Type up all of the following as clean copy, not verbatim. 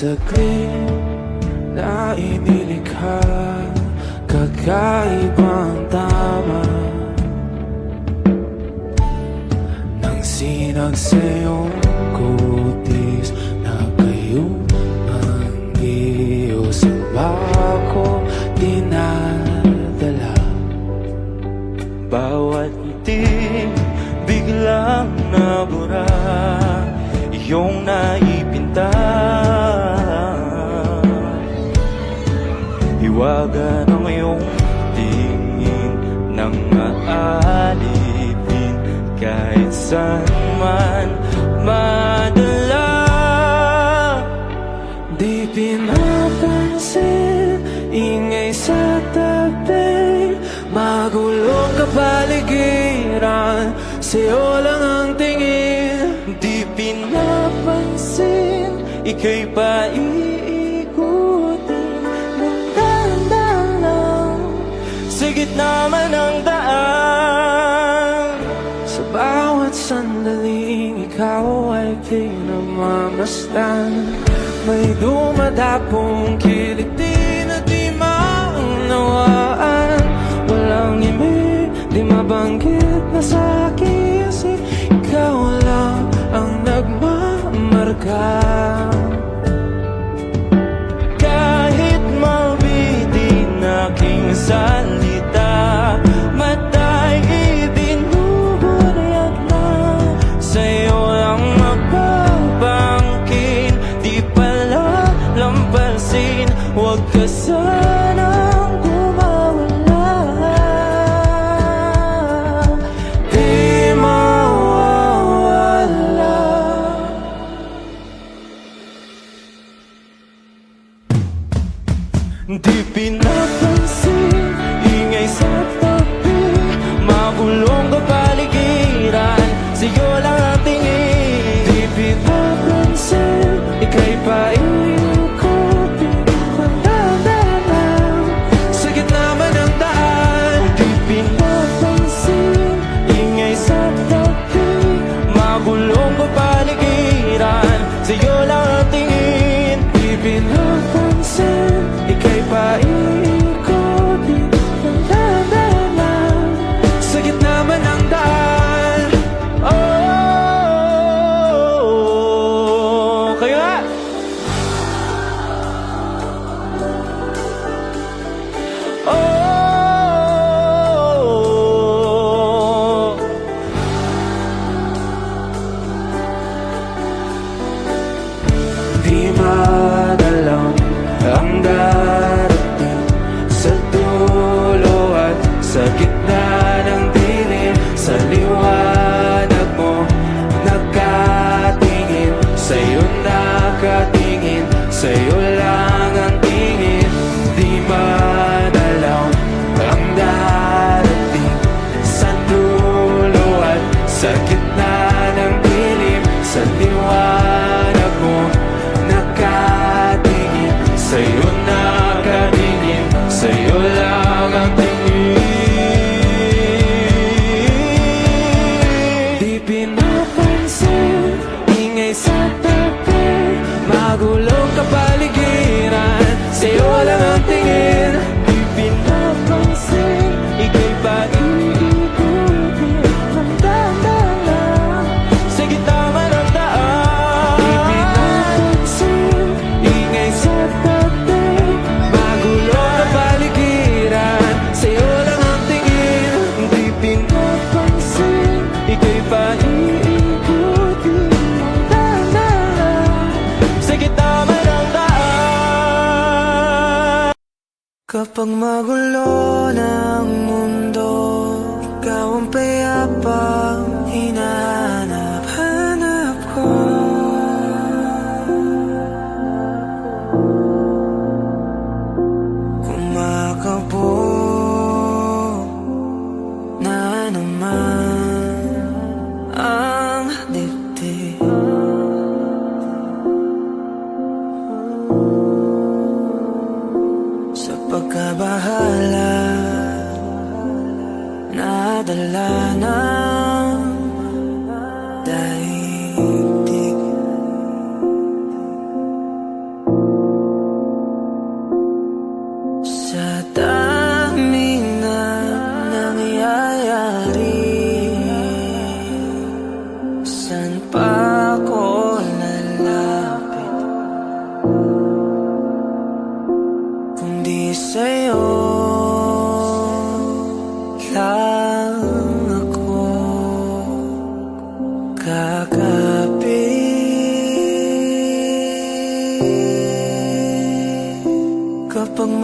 saglit na inilikha, kakaibang tama nang sinag sa iyong kutis na kayo ang Diyos ang bako dinadala. Bawat ngiti biglang nabura, iyong naipinta, hiwaga ng iyong tingin nang aalipin kahit saan man madala. Di pinapansin, ingay sa tabi, magulong kapaligiran, sa'yo lang ang tingin. Di pinapansin, ika'y paiikutin ng dahan-dahan lang sa gitna man ng daan. Sa bawat sandaling ikaw ay pinagmamasdan, may dumadapong kiliti na di maunawaan. Walang imig, di mabanggit na sa aking isip, ikaw lang ang nagmamarka. Kahit mabitin aking salita, matay ibinuburiat na, sa'yo lang magbabangkin, di pala lampasin. Huwag ka sanang gumawala, di mawawala. Di pinapansin, ingay sa tabi, magulong kapaligiran, sa'yo lang ang tingin. Di pinapansin, ika'y paiikutin ng dahan-dahan sa gitna man ng daan. Di pinapansin, ingay sa tabi, magulong kapaligiran, sa'yo lang ang tingin. Di pinapansin, ika'y paiikutin ng dahan-dahan sa gitna man ng daan. Oh, kayo nga! Oh, di madalang ang darating sa dulo at sa gitna ng dilim, sa liwanag mo nakatingin, sa'yo nakatingin, sa'yo lang ang tingin. Di madalaw ang darating sa dulo at sa gitna ng dilim, sa liwanag mo nakatingin, sa'yo nakatingin, sa'yo lang ang tingin. Di pinapansin, ingay sa tabi, magulong kapaligiran, sa'yo lang ang tingin. Di pinapansin, ika'y paiikutin ng dahan-dahan sa gitna man ng daan. Di pinapansin, ingay sa tabi, magulong kapaligiran, sa'yo lang ang tingin. Di pinapansin, ika'y paiikutin ng dahan-dahan sa gitna man ng daan. Kapag magulo ng mundo, ikaw ang payapang hinahanap-hanap ko. Kumakabo na naman ang dibdib, sa pagkabahala nadala ng daigdig.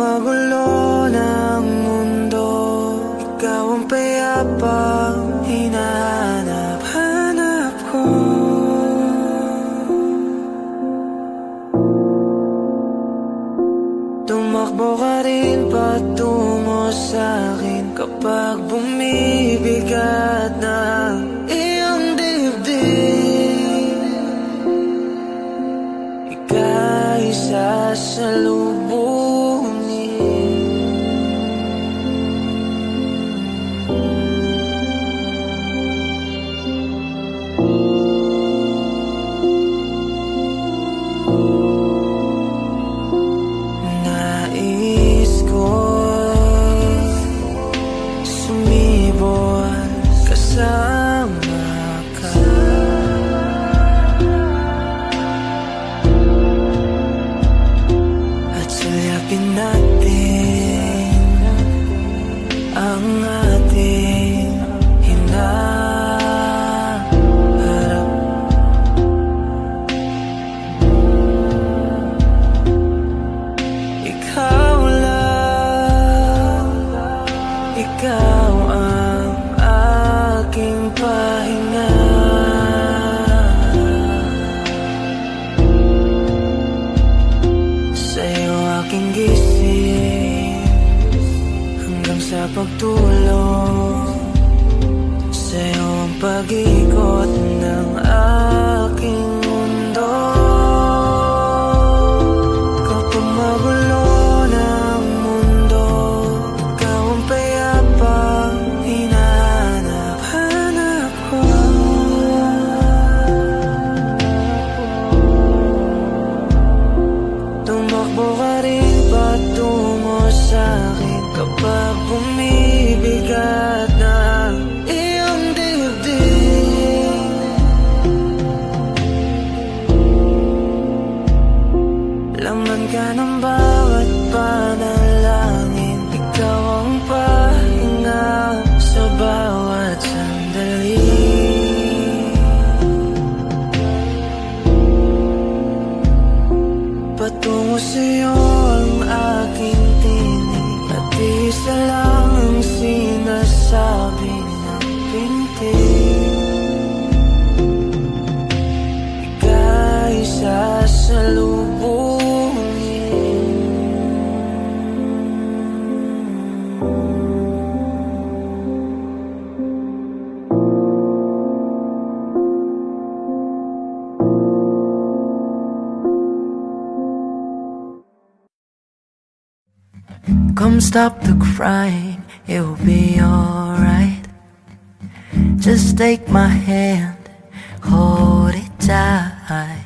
magulo ng mundo, ikaw ang payapang hinahanap-hanap ko. Tumakbo ka rin patungo sa'kin kapag bumibigat na iyong dibdib. Ika'y sasalubungin. Nais ko'y sumibol kasama ka. At sulyapin natin ang ating hinaharap. Ikaw lang, ikaw ang aking pahinga. Sa'yo aking gising hanggang sa pagtulog. Sa'yo ang pag-ikot ng aking mundo. Kapag magulo ng mundo, ikaw ang payapang hinahanap-hanap ko. Tumakbo ka rin patungo sa'kin kapag bumibigat na iyong dibdib. Laman ka ng bawat panalangin, ikaw ang pahinga sa bawat sandali. Patungo sa'yo ang aking tinig, at isa lang ang sinasabi ng pintig. Ika'y sasalubungin. Come stop the crying, it will be alright. Just take my hand, hold it tight.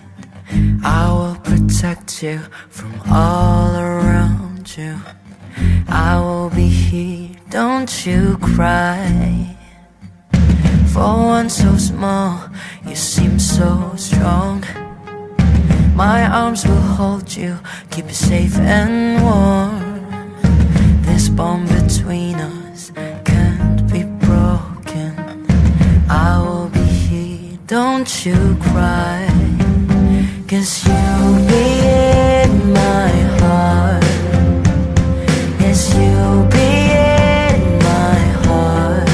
I will protect you from all around you. I will be here, don't you cry. For one so small, you seem so strong. My arms will hold you, keep you safe and warm. This bond between us can't be broken. I will be here, don't you cry. 'Cause you'll be in my heart. Yes, you'll be in my heart.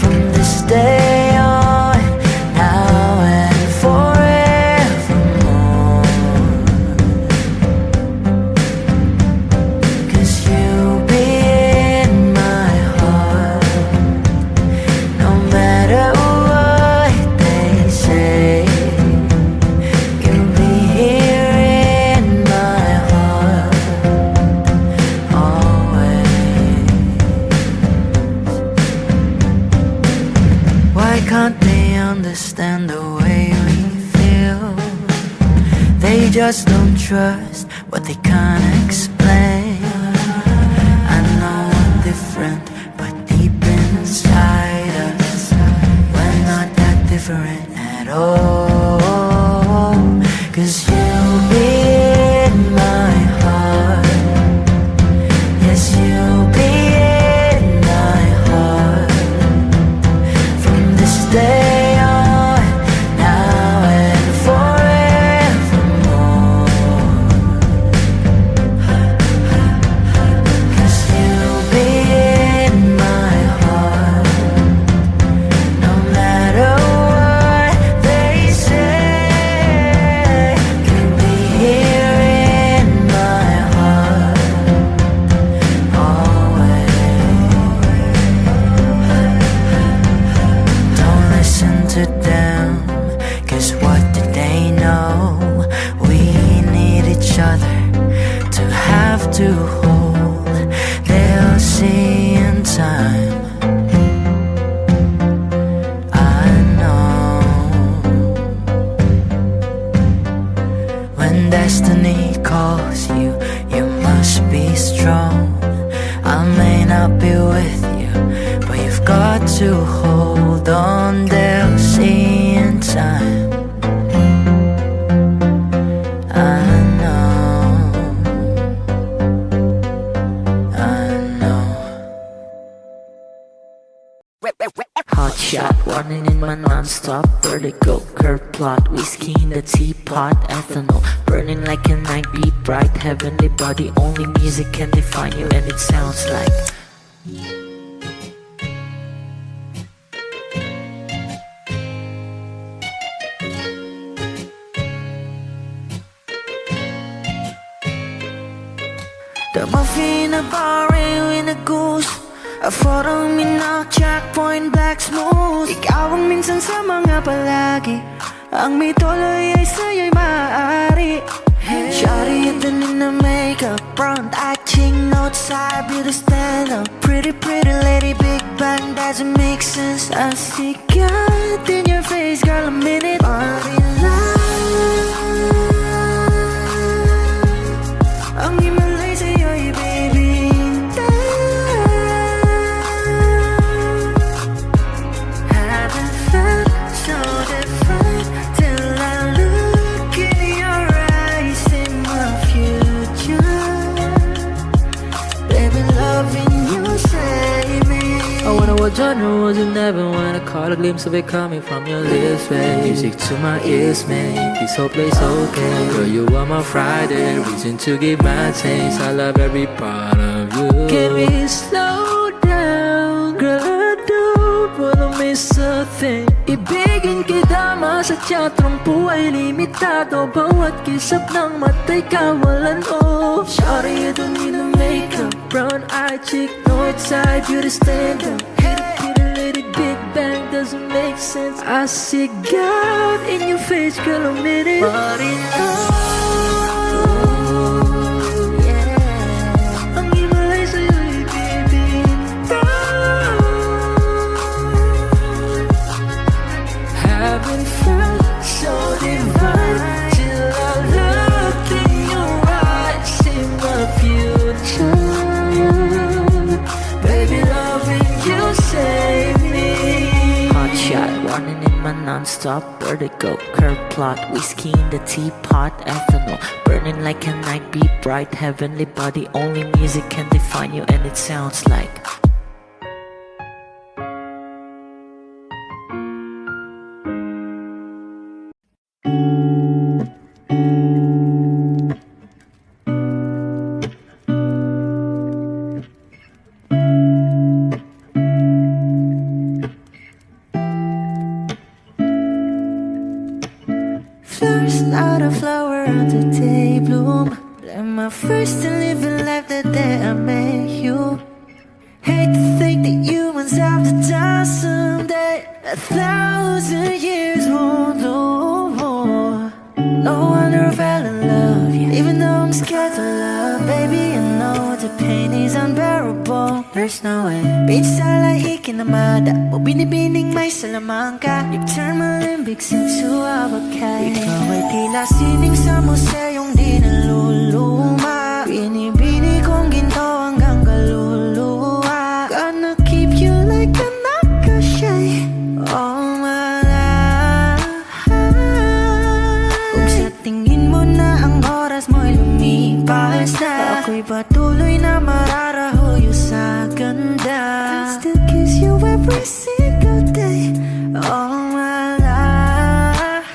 From this day on, now and forevermore. 'Cause you'll be in my heart. No matter what they say, you'll be here in my heart always. Why can't they understand the way we feel? They just don't trust what they can't explain. I know I'm different, but deep inside us, we're not that different at all. 'Cause you'll be in my heart. Yes, you'll be in my heart. From this day on, now and forevermore. hard to hold on, they'll see in time. I know. Hot shot, running in my non-stop vertigo, curve plot, whiskey in the teapot, ethanol, burning like a night, beat bright, heavenly body, only music can define you, and it sounds like the muffin, a bar, in a goose. A photo mina, checkpoint, black smooth. Ikaw ang minsan sa mga palagi, ang may tuloy ay sa'yo'y maaari. Shawty, ito in the makeup, front acting, outside, beauty stand up. Pretty, pretty lady, big bang, doesn't make sense. I see God in your face, girl, a minute. Body love, ang himalay sa'yo'y baby. Genre wasn't never when I caught a glimpse of it coming from your lips, babe. Music to my ears, man, this whole place okay. Girl, you are my Friday, reason to give my taste. I love every part of you. Can we slow down? Girl, I don't wanna miss a thing. Ibigin kita, masadya trumpo ay limitado. Bawat kisap ng mata'y kawalan, oh. Shawty, you don't need no makeup, brown-eyed chick, north-side, beauty stand-up. Big bang doesn't make sense. I see God in your face, girl, a minute. But in love, yeah. Ang himalay sa'yo'y baby. Haven't felt so divine till I look in your eyes, see my future. Baby, loving you save me. Hot shot, running in my non-stop vertigo, curve plot, whiskey in the teapot, ethanol, burning like a night, beat bright, heavenly body, only music can define you, and it sounds like flowers, not a flower on the day bloom. Like my first to live a life the day I met you. Hate to think that humans have the time someday. 1,000 years won't know more. No wonder I fell in love, yeah. Even though I'm scared to love, baby, I know the pain is unbearable. There's no way. Bitch, salay ikinamada mo binibining may salamangka. You turn my limbics into avocado. Ikaw ay tila sining sa museyong di naluluma. Binibini kong ginto hanggang kaluluwa. Gonna keep you like a nakashay all my life. Kung sa tingin mo na ang oras mo'y lumipas na, ako'y patuloy na mararahuyo sa ganda. I'll still kiss you every single day all my life.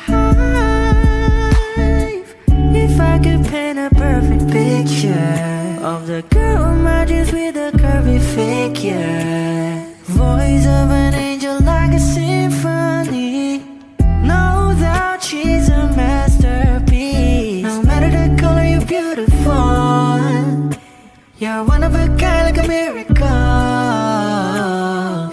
If I could paint a perfect picture of the girl in my dreams with a curvy figure, voice of an angel like a symphony, no doubt she's a masterpiece. No matter the color, you're beautiful. You're one of a kind, like a miracle.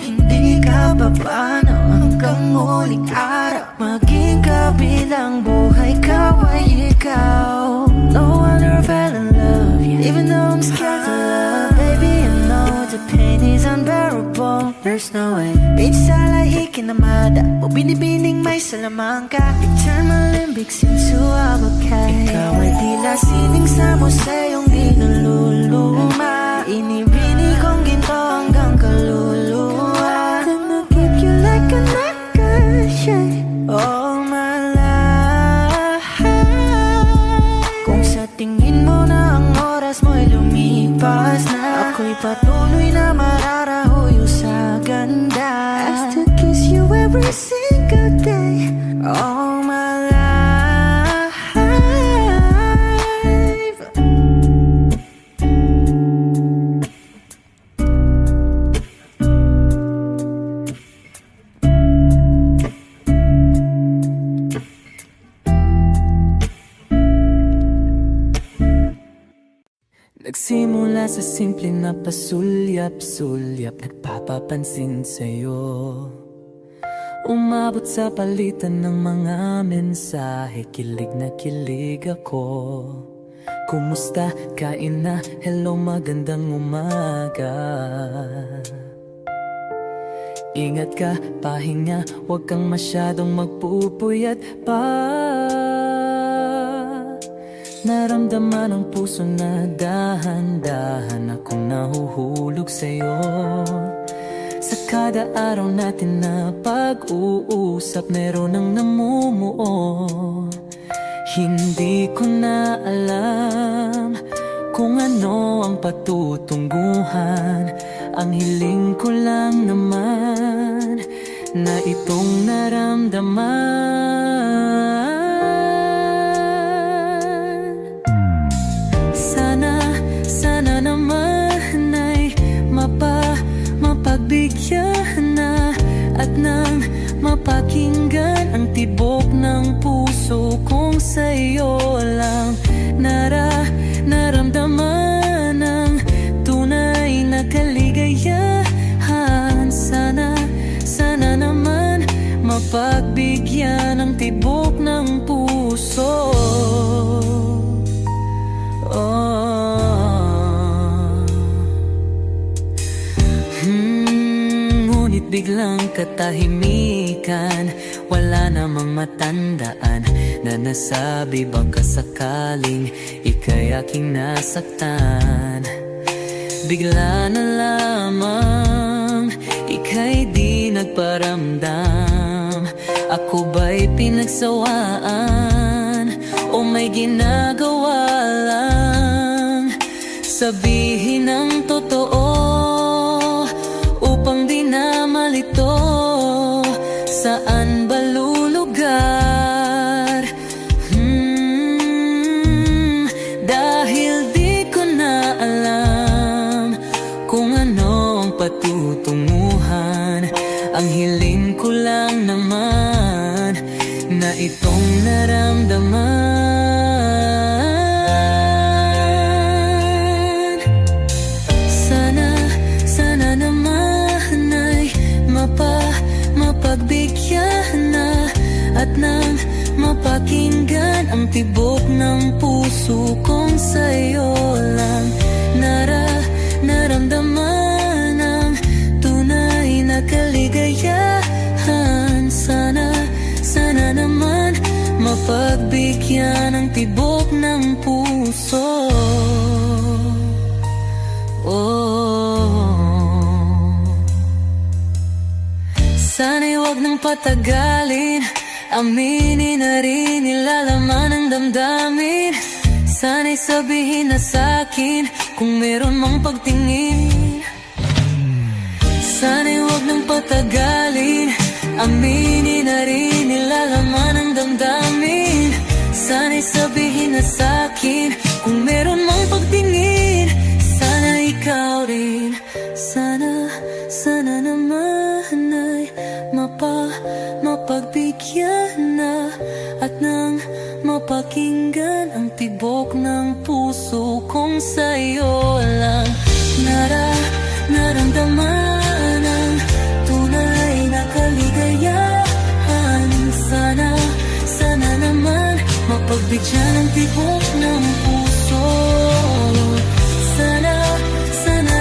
Hindi ka papaano hanggang muling araw, maging kabilang buhay ka ay ikaw. No wonder I fell in love, yeah. Even though I'm scared to love, baby, I know the pain is unbearable. There's no way. Bitch, salay ikinamada mo binibining may salamangka. You turn my limbics into avocado. Ikaw ay tila sining sa museyong di naluluma. Inibini kong ginto hanggang kaluluwa. Nagsimula sa simple na pasulyap-sulyap, nagpapapansin sa'yo. Umabot sa palitan ng mga mensahe, kilig na kilig ako. Kumusta? Kain na? Hello, magandang umaga. Ingat ka, pahinga, huwag kang masyadong magpupuyat pa. Naramdaman ang puso na dahan-dahan akong nahuhulog sa'yo. Sa kada araw natin na pag-uusap, meron ang namumuo. Hindi ko na alam kung ano ang patutunguhan. Ang hiling ko lang naman na itong naramdaman. Sana naman ay mapagbigyan na at nang mapakinggan ang tibok ng puso kong sa'yo lang naramdaman ang tunay na kaligayahan. Sana naman mapagbigyan ang tibok ng puso. Ngunit biglang katahimikan, wala namang matandaan na nasabi baka sakaling ika'y aking nasaktan. Bigla na lamang ika'y di nagparamdam. Ako ba'y pinagsawaan o may ginagawa lang? Sabihin ang totoo upang di na malito. Saan ba lulugar? Dahil di ko na alam kung ano ang patutunguhan. Ang hiling ko lang naman na itong naramdaman. Sana naman ay mapagbigyan na at nang mapakinggan ang tibok ng puso kong sa'yo lang naramdaman ang tunay na kaligayahan. Sana naman mapagbigyan ang tibok ng puso. Sana'y huwag nang patagalin, aminin na rin nilalaman ng damdamin. Sana'y sabihin na sa'kin kung meron mang pagtingin. Sana'y huwag nang patagalin, aminin na rin nilalaman ng damdamin. Sana'y sabihin na sa'kin kung meron mang pagtingin. Sana ikaw rin, sana naman ay mapagbigyan na at nang mapakinggan ang tibok ng puso kong sa'yo lang naramdaman ang tunay na kaligayahan. Sana naman mapagbigyan ang tibok ng puso. Sana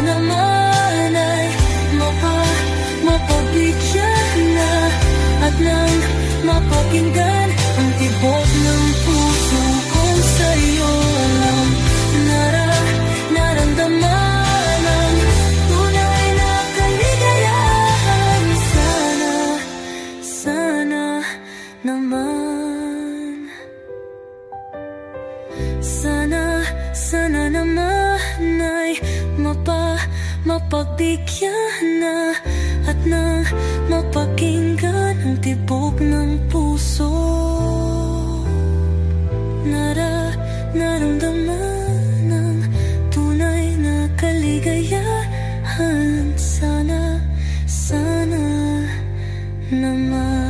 naman ay mapagbigyan na at nang mapakinggan ang tibok ng puso kong sa'yo lang naramdaman ang tunay na kaligayahan. Sana naman, sana naman ay mapagbigyan na at nang mapakinggan ang tibok ng puso. Naramdaman ang tunay na kaligayahan. Sana naman.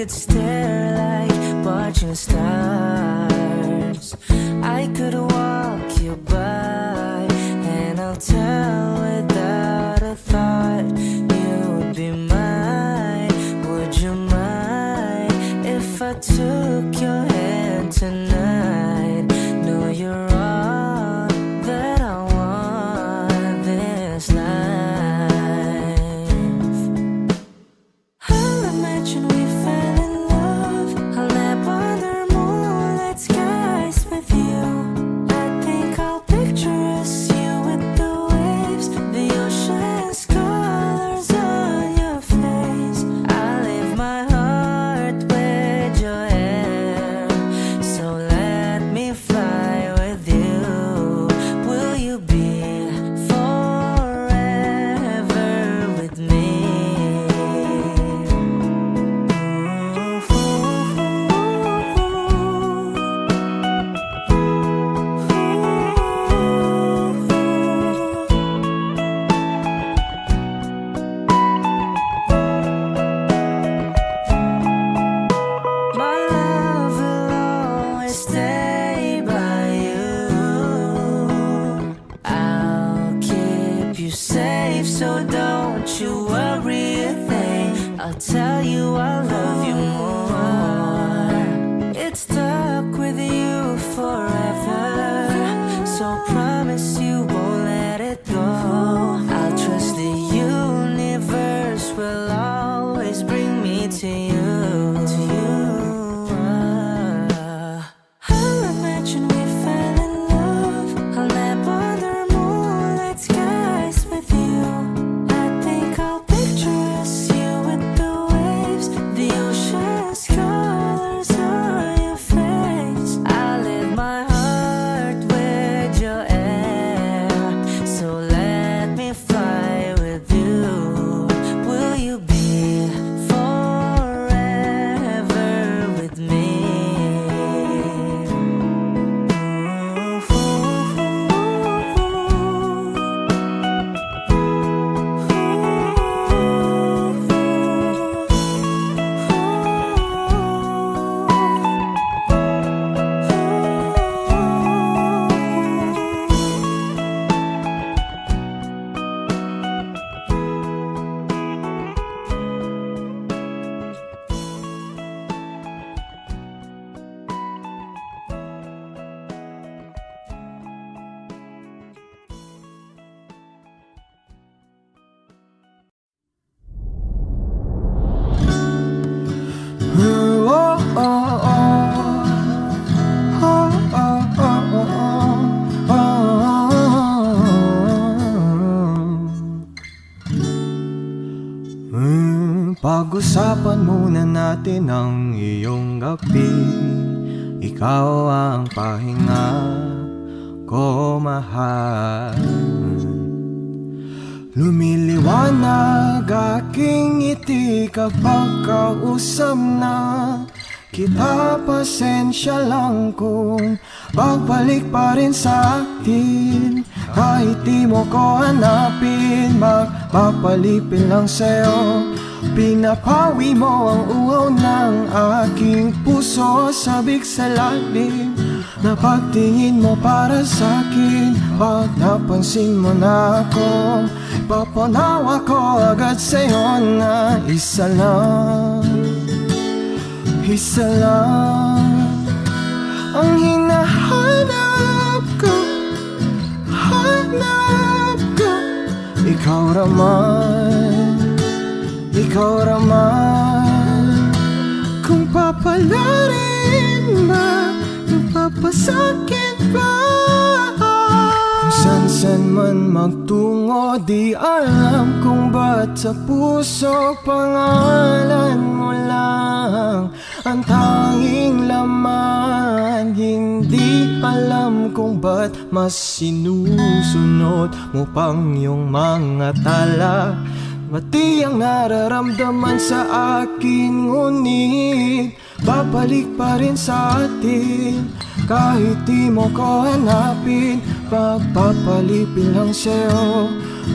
could stare like watching stars. I could walk you by, and I'll tell without a thought you would be mine. Would you mind if I took your hand tonight? No, you're all that I want this life. I'll imagine we fell in love. I'll nap under moonlit skies with you. I think I'll picture us, you with the waves, the ocean's colors on your face. I leave my heart with your hair, so let me fly with you. Will you be forever with me? My love will always stay by you. I'll keep you safe, so don't you worry a thing. I'll tell you I love you more. It's stuck with you forever, so promise you won't let it go. I'll trust the universe will always bring me to you. I'll imagine we fell in love. I'll nap under moonlit skies with you. I think I'll picture us, you with the waves, the ocean's colors on your face. I live my heart with your air, so let me fly with you. Will you be forever with me? Pag-usapan muna natin ang iyong gabi. Ikaw ang pahinga ko, mahal. Lumiliwanag aking ngiti kapag kausap na kita. Pasensya lang kung pagbalik pa rin sa atin. Kahit di mo ko hanapin, magpapalipin lang sa'yo. Pinapawi mo ang uhaw ng aking puso, sabik sa lalim na pagtingin mo para sa'kin. Pag napansin mo na ako, papanawa ko agad sa'yo na isa lang ang hinahanap ko, hanap ko. Ikaw raman, kung papalarin ba, kung papasakit ba, kung san man magtungo, di alam kung ba't sa puso pangalan mo lang ang tanging laman. Hindi alam kung ba't mas sinusunod mo pang yung mga tala. Mati ang nararamdaman sa akin, ngunit babalik pa rin sa atin. Kahit di mo ko hanapin, pagpapalipin lang sa'yo.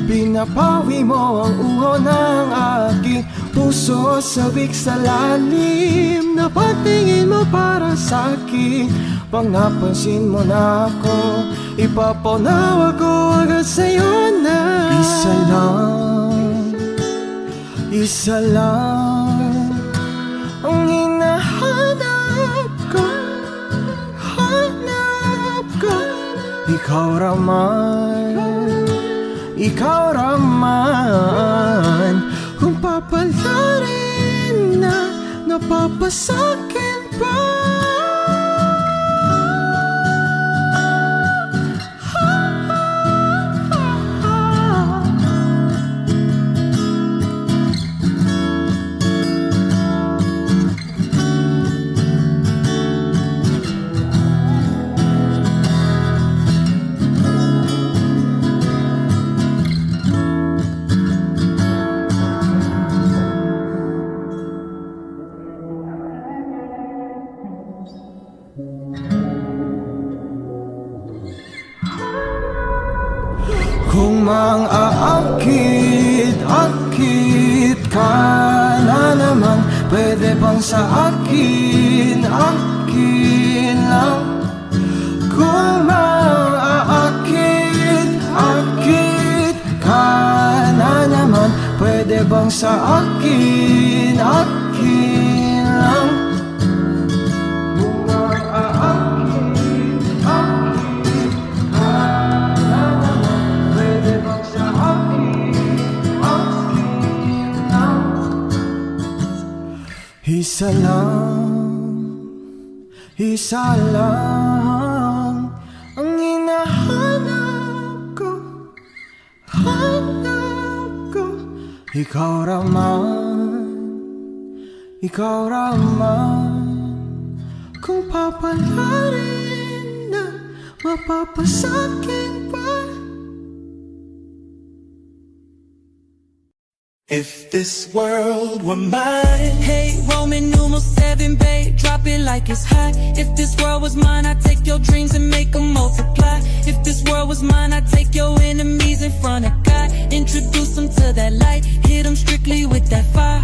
Pinapawi mo ang uho ng aking puso, sabik sa lalim na pagtingin mo para sa'kin. Pag napansin mo na ako, ipapaunawa ko agad sa'yo na isa lang ang hinahanap ko, hanap ko. Ikaw raman, kung papalarin na napapasakin pa. Kung mang-aakit-akit ka na naman, pwede bang sa akin, akin lang? Kung mang-aakit-akit ka na naman, pwede bang sa akin, akin lang? Isa lang ang hinahanap ko, hanap ko. Ikaw raman, kung papalarin na mapapasakin pa. If this world were mine, Hey, Roman numeral 7, babe, drop it like it's hot. If this world was mine, I'd take your dreams and make them multiply. If this world was mine, I'd take your enemies in front of God. Introduce them to that light, hit them strictly with that fire.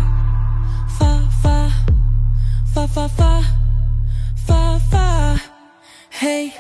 Fire, fire, fire, fire, fire, fire, fire. Hey,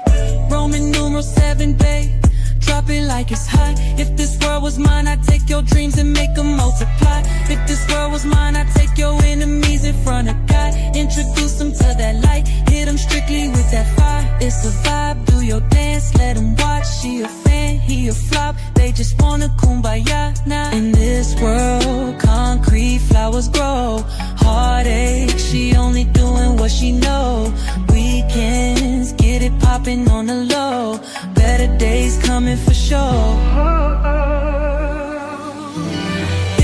Roman numeral 7, babe, drop it like it's hot. If this world was mine, I'd take your dreams and make them multiply. If this world was mine, I'd take your enemies in front of God. Introduce them to that light, hit them strictly with that fire. It's a vibe, do your dance, let them watch. She a fan, he a flop, they just wanna kumbaya now. In this world, concrete flowers grow. Heartache, she only doing what she know. Weekends, get it popping on the low. Better days coming for sure.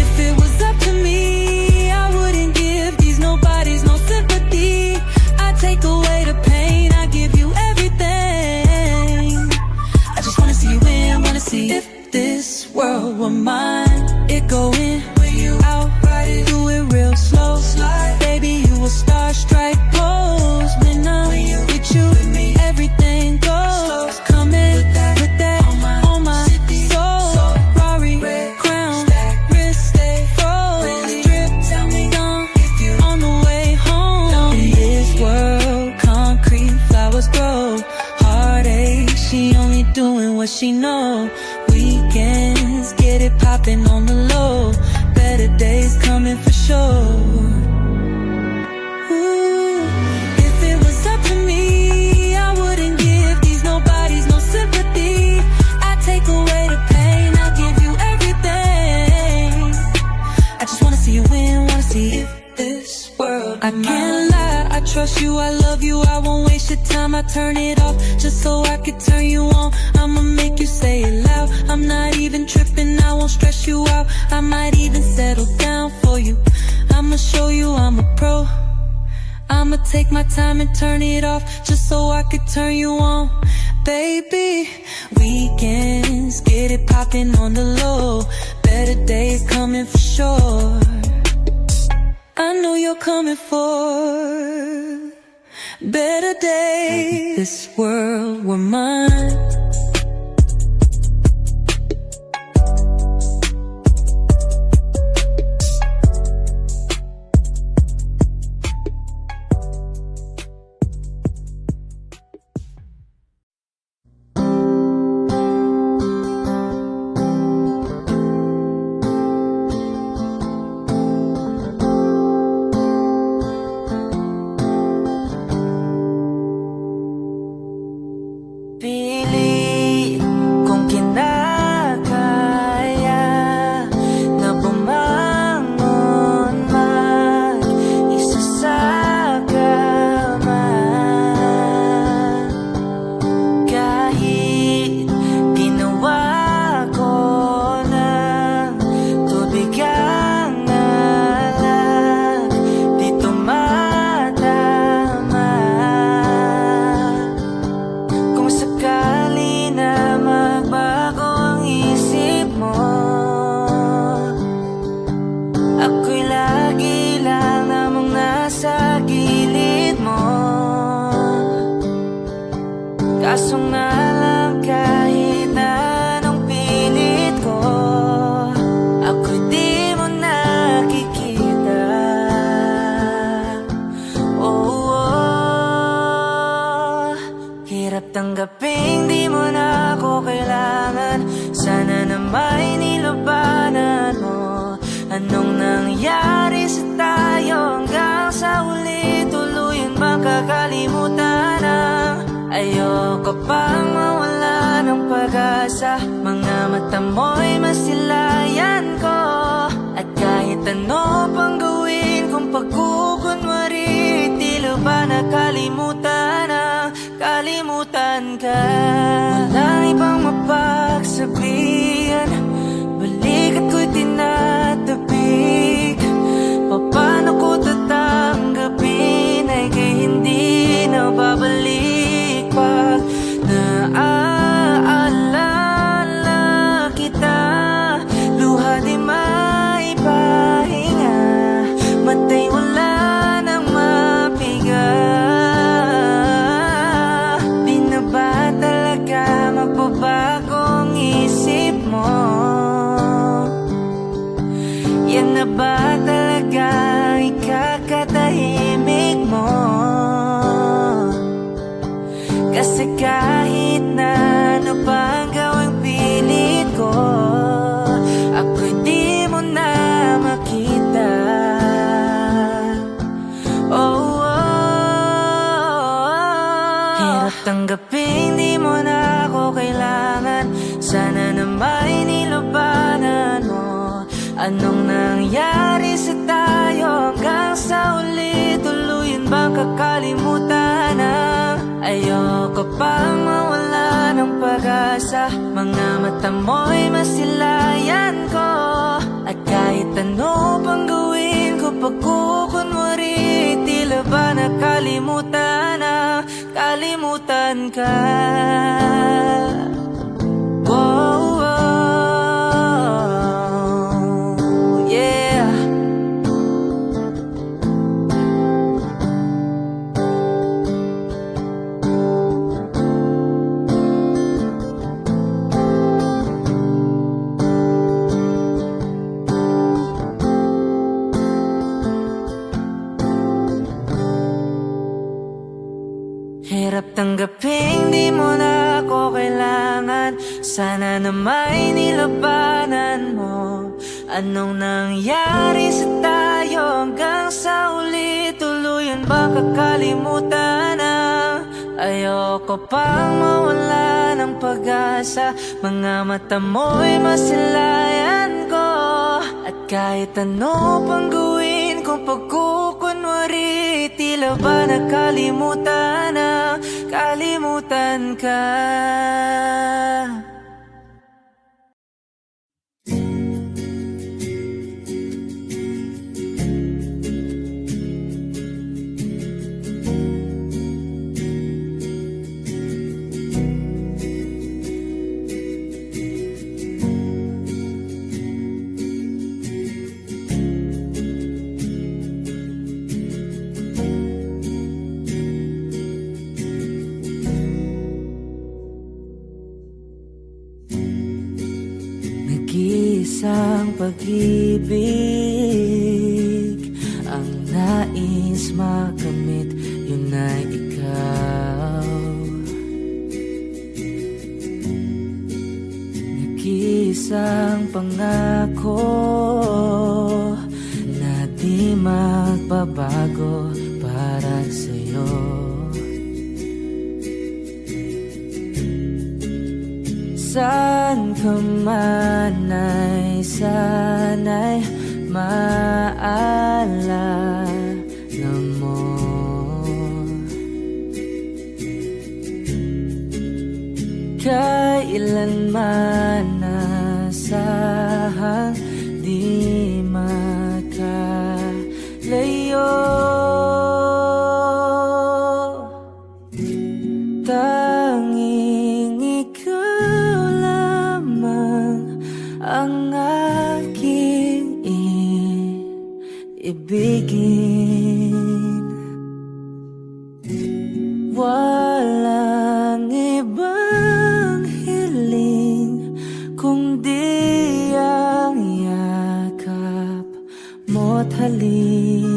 If it was up to me, I wouldn't give these nobodies no sympathy. I'd take away the pain, I'd give you everything. I just wanna see you win, wanna see if this world were mine. It go in, when you out, ride it, do it real slow. Slide, baby, you a star strike pose. When I'm with you, everything goes. Come in, put that on my soul. Rari, crown, wrist, stay froze. Drip, tell me on the way home. In this world, concrete flowers grow. Heartache, she only doing what she know. Weekends, get it popping on the low. Better days coming for sure. Ooh, if it was up to me, I wouldn't give these nobodies no sympathy. I'd take away the pain, I'll give you everything. I just wanna see you win, wanna see if this world I can't lie, I trust you, I love you, I won't waste your time, I turn it off just so I could turn you on. I'ma make you say it loud, I'm not even tripping, I won't stress you out. I might even settle down for you, I'ma show you I'm a pro. I'ma take my time and turn it off just so I could turn you on. Baby, weekends, get it popping on the low. Better days coming for sure. I know you're coming for better days. If this world were mine. Ako'y lagi lang namang nasa gilid mo. Kaso nga lang kahit anong pilit ko, ako'y di mo nakikita. Oh, oh. Hirap tanggaping di mo na ako kailangan. Sana na may nilabanan mo. Anong nangyari sa tayo hanggang sa huli? Tuluyan bang kakalimutan na? Ayoko pang mawala ng pag-asa. Mga mata mo'y masilayan ko. At kahit ano pang gawin kung pagkukunwari, tila ba nakalimutan na? Kalimutan ka. Walang ibang mapagsabihan, balikat ko'y tinatabik. Paano ko tatanggapin ay kay hindi na babalik pag naaalala kita. Luha di maipahinga, matay wala nang mapiga. Di na ba talaga magbabago ang isip mo? Yan na ba talaga ikakatahimik mo? Kasi kahit na ano pa ang gawing pilit ko, ako'y di mo na makita. Oh, oh. Hirap tanggapin di mo na ako kailangan. Sana na may nilabanan mo. Anong nangyari sa tayo hanggang sa uli? Tuluyan bang kakalimutan na? Ayoko pang mawala ng pag-asa. Mga mata mo'y masilayan ko. At kahit ano pang gawin ko pagkukunwari, tila ba nakalimutan na? Kalimutan ka. Whoa, whoa, yeah. Hirap tanggaping di mo na ako kailangan. Sana na may nilabanan mo. Anong nangyari sa tayo hanggang sa uli? Tuluyan ba kakalimutan na? Ayoko pang mawala ng pag-asa. Mga mata mo'y masilayan ko. At kahit ano pang gawin kung pagkukunwari, tila ba nakalimutan na? Kalimutan ka. Nag-iisang pag-ibig ang nais makamit, yun ay ikaw. Nag-iisang pangako na di magbabago para sa'yo. Saan ka man ay sana'y maalala mo. Kailanman nasahang di makalayo. Tanging ikaw lamang ang aking inaasahan. ibigin. Walang ibang hiling kundi ang yakap mo't halik.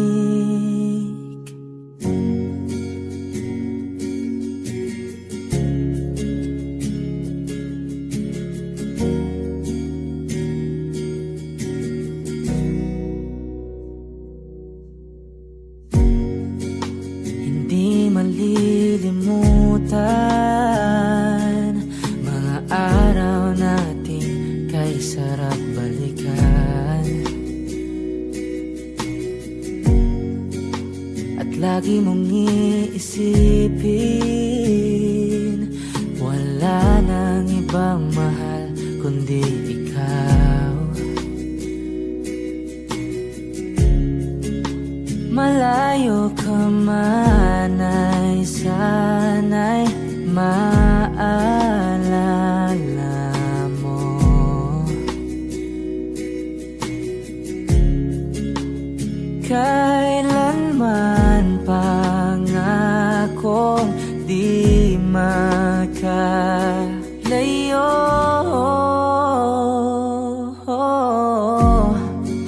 Hindi malilimutan mga araw natin kay sarap balikan. At lagi mong iisipin, wala nang ibang mahal kundi ikaw. Malayo ka man ay sana'y maalala mo. Kailanman pangakong di makalayo.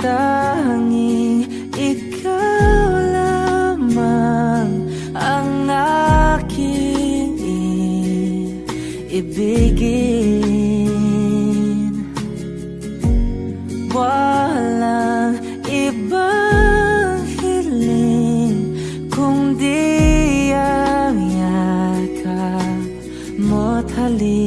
Tanging ikaw lamang ang aking ibigin. Walang ibang hiling kundi ang yakap mo't halik.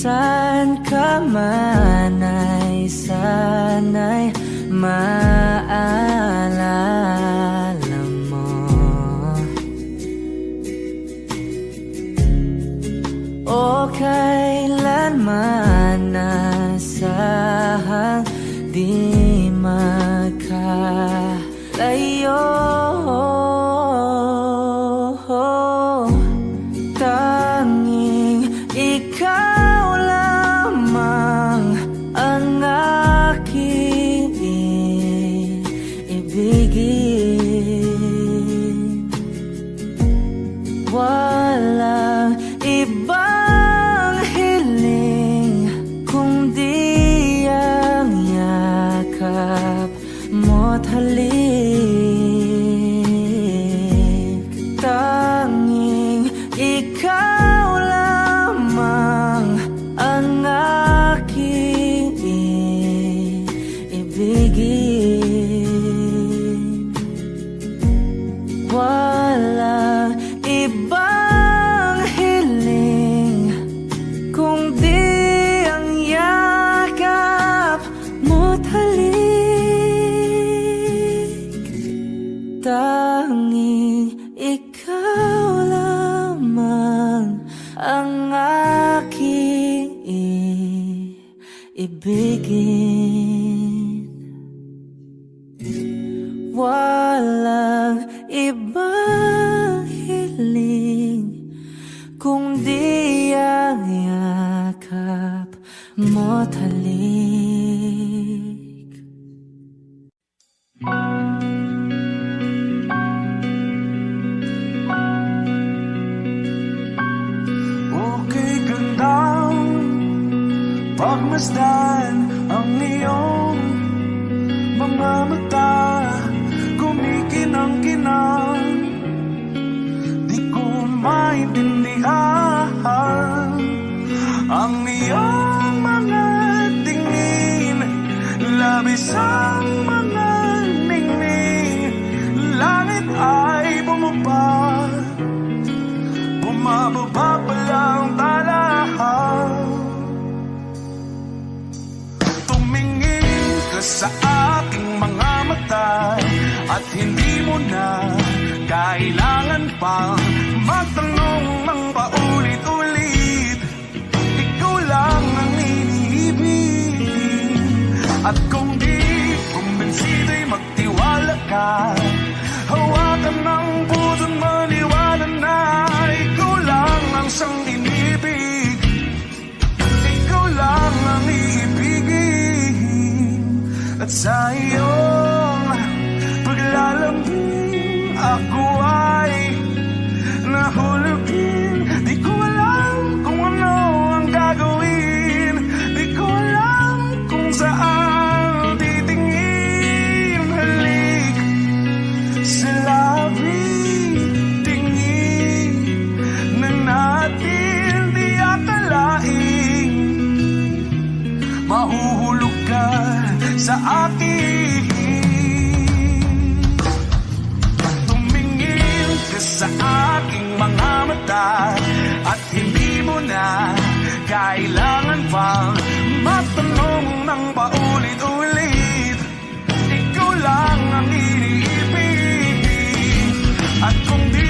Saan ka man ay sana'y maalala mo. O kailanman nasahang di magkalayo. Tanging ikaw lamang ang aking ibigin. Walang ibang hiling kundi ang yakap mo't halik. Tanging ikaw lamang ang aking ibigin. Walang ibang hiling kundi ang yakap mo't halik. Tanging ikaw lamang ang aking ibigin. Walang ibang hiling kundi ang yakap mo't halik. Okay gandang pagmasdan ang iyong mga mata, kumikinang-kinang. Di ko maintindihan ang iyong mga tingin, labis ang mga ningning. Langit ay bumaba, bumababa pa lang talahaw. Tumingin ka sa aking mga mata at hindi mo na kailangan pang magtanong ng paulit-ulit. Ikaw lang ang iniibig, at kung di kumbinsido'y magtiwala ka. Hawakan ng puso't maniwala na ikaw lang ang siyang inibig. Ikaw lang ang iibigin. At sa iyong paglalambing ako ay nahulugin. Di ko alam kung ano ang gagawin. Di ko alam kung saan titingin. Halik sa labi, tingin na natin di akalain. Mahuhulog ka sa akin. Tumingin ka sa aking mga mata at hindi mo na kailangan pang matanong ng paulit-ulit. Ikaw lang ang iniibig. At kung di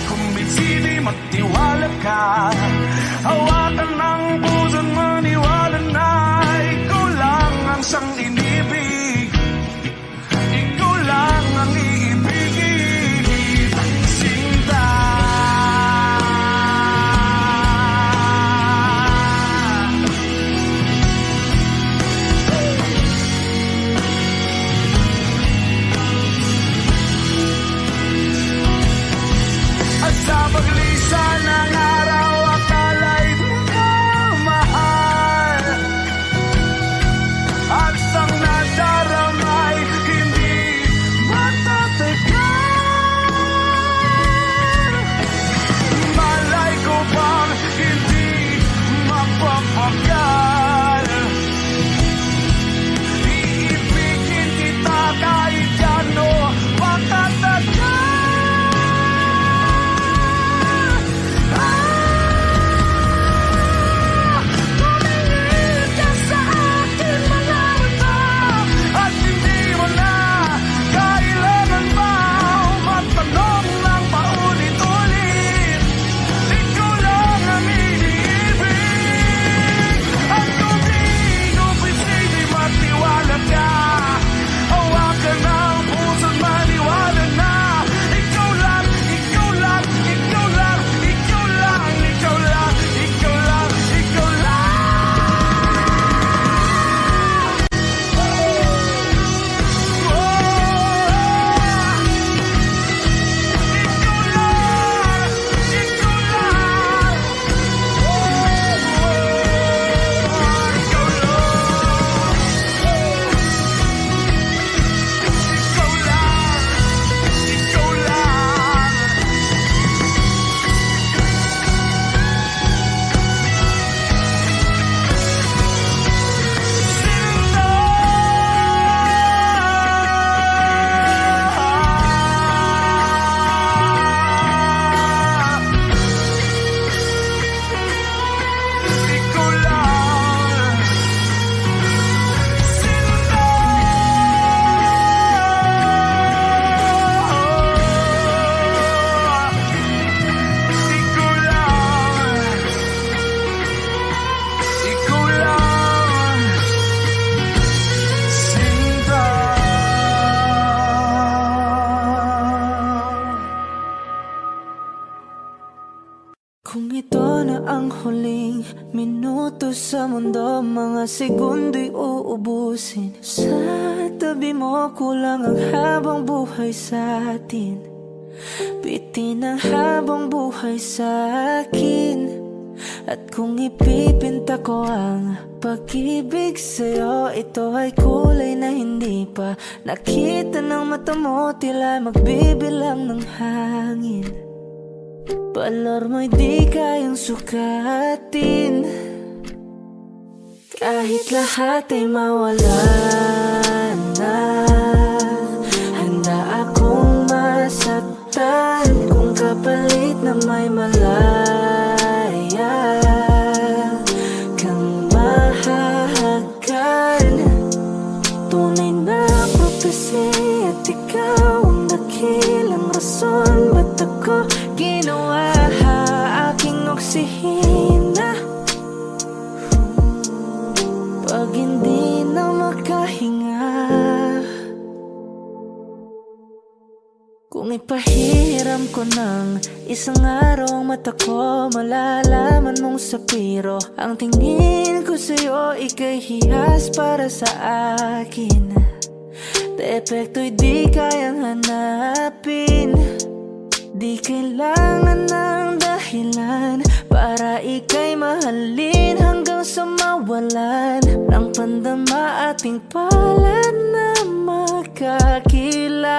kumbinsido'y magtiwala ka. Hawakan ng puso't maniwala na ikaw lang ang siyang inibig. Ikaw lang ang iibigin. Sinta. At sa paglisan ng araw, akala'y mahal. At ang nadaramay hindi matatagal. Malay ko bang hindi mapapagal. Iibigin kita kahit gano patatagal. Tumingin ka sa akin mga mata at hindi mo na kailangan pa magtanong ng paulit-ulit. Ikaw lang ang iniibig. At kung di kumbinsido'y magtiwala ka. Hawakan ng puso't maniwala na ikaw lang, ikaw lang, ikaw lang, ikaw lang, ikaw lang, ikaw lang, ikaw lang. Kung ito na ang huling minuto sa mundo, mga segundo'y uubusin. Sa tabi mo kulang ang habang buhay sa atin. Bitin ang habang buhay sa akin. At kung ipipinta ko ang pag-ibig sa'yo, ito ay kulay na hindi pa nakita ng mata mo, tila magbibilang ng hangin. Balor mo'y di kayang sukatin. Kahit lahat ay mawala na, handa akong masaktan kung kapalit na may malaya kang mahahagan. Tunay na prophecy at ikaw ang dakilang rason. Ba't ako ginawa aking oksihina? Pag hindi na makahinga, Kung ipahiram ko ng isang araw ang mata ko, malalaman mong sapiro ang tingin ko sa'yo, ika'y hiyas para sa akin. Defekto'y di kayang hanapin, di kailangan ng dahilan para ika'y mahalin hanggang sa mawalan ng pandama ating palad na magkakilala.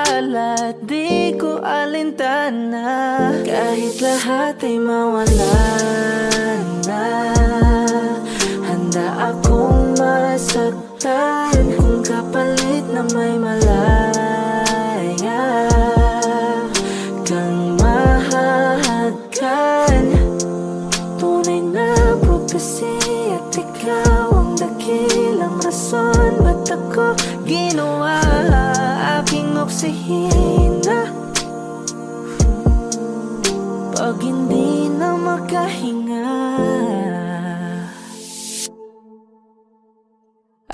Di ko alintana kahit lahat ay mawalan na. Handa akong masaktan kung kapalit na may malaya kang mahahagkan. Tunay na propesya at ikaw ang dakilang rason ba't ako ginawa aking oksihina pag hindi na makahinga.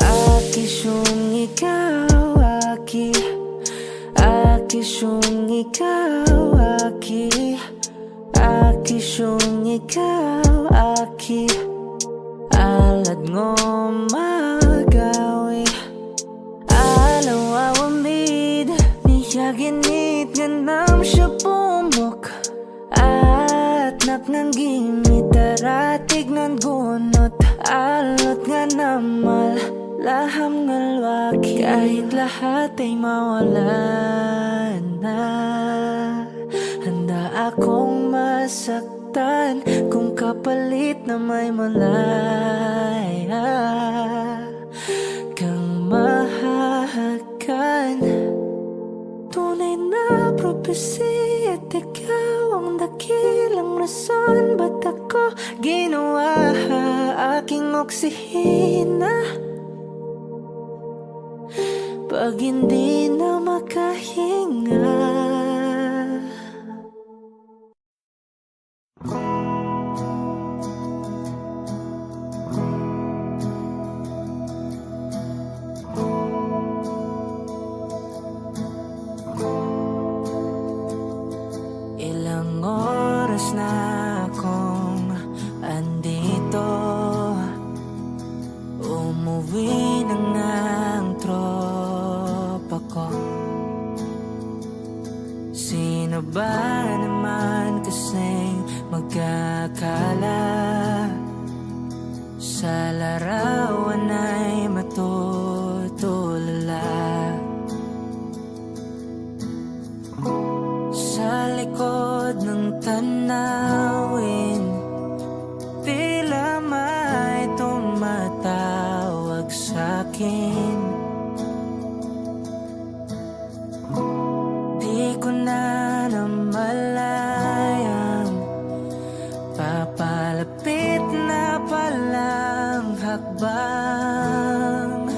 Akisyong ikaw, akisyong ikaw, akisyong ikaw, alad ngo magawi alaw awamid niyaginit ganam siya pumok at naknanggimit daratig ng gunot alot nga namal laham ngalwaki kahit lahat ay mawalan na. Handa akong masaktan kung kapalit na may malaya kang mahahagkan. Tunay na propesya at ikaw ang dakilang rason ba't ako ginawa aking oksihina pag hindi na makahinga. Ilang oras na akong andito, umuwi na nga ang tropa ko. Sino ba naman kasing magkakala sa larawan ay matutulala? Sa likod ng tanawin, tila may tumatawag sa'kin. Di ko na namalayang papalapit na palang hakbang.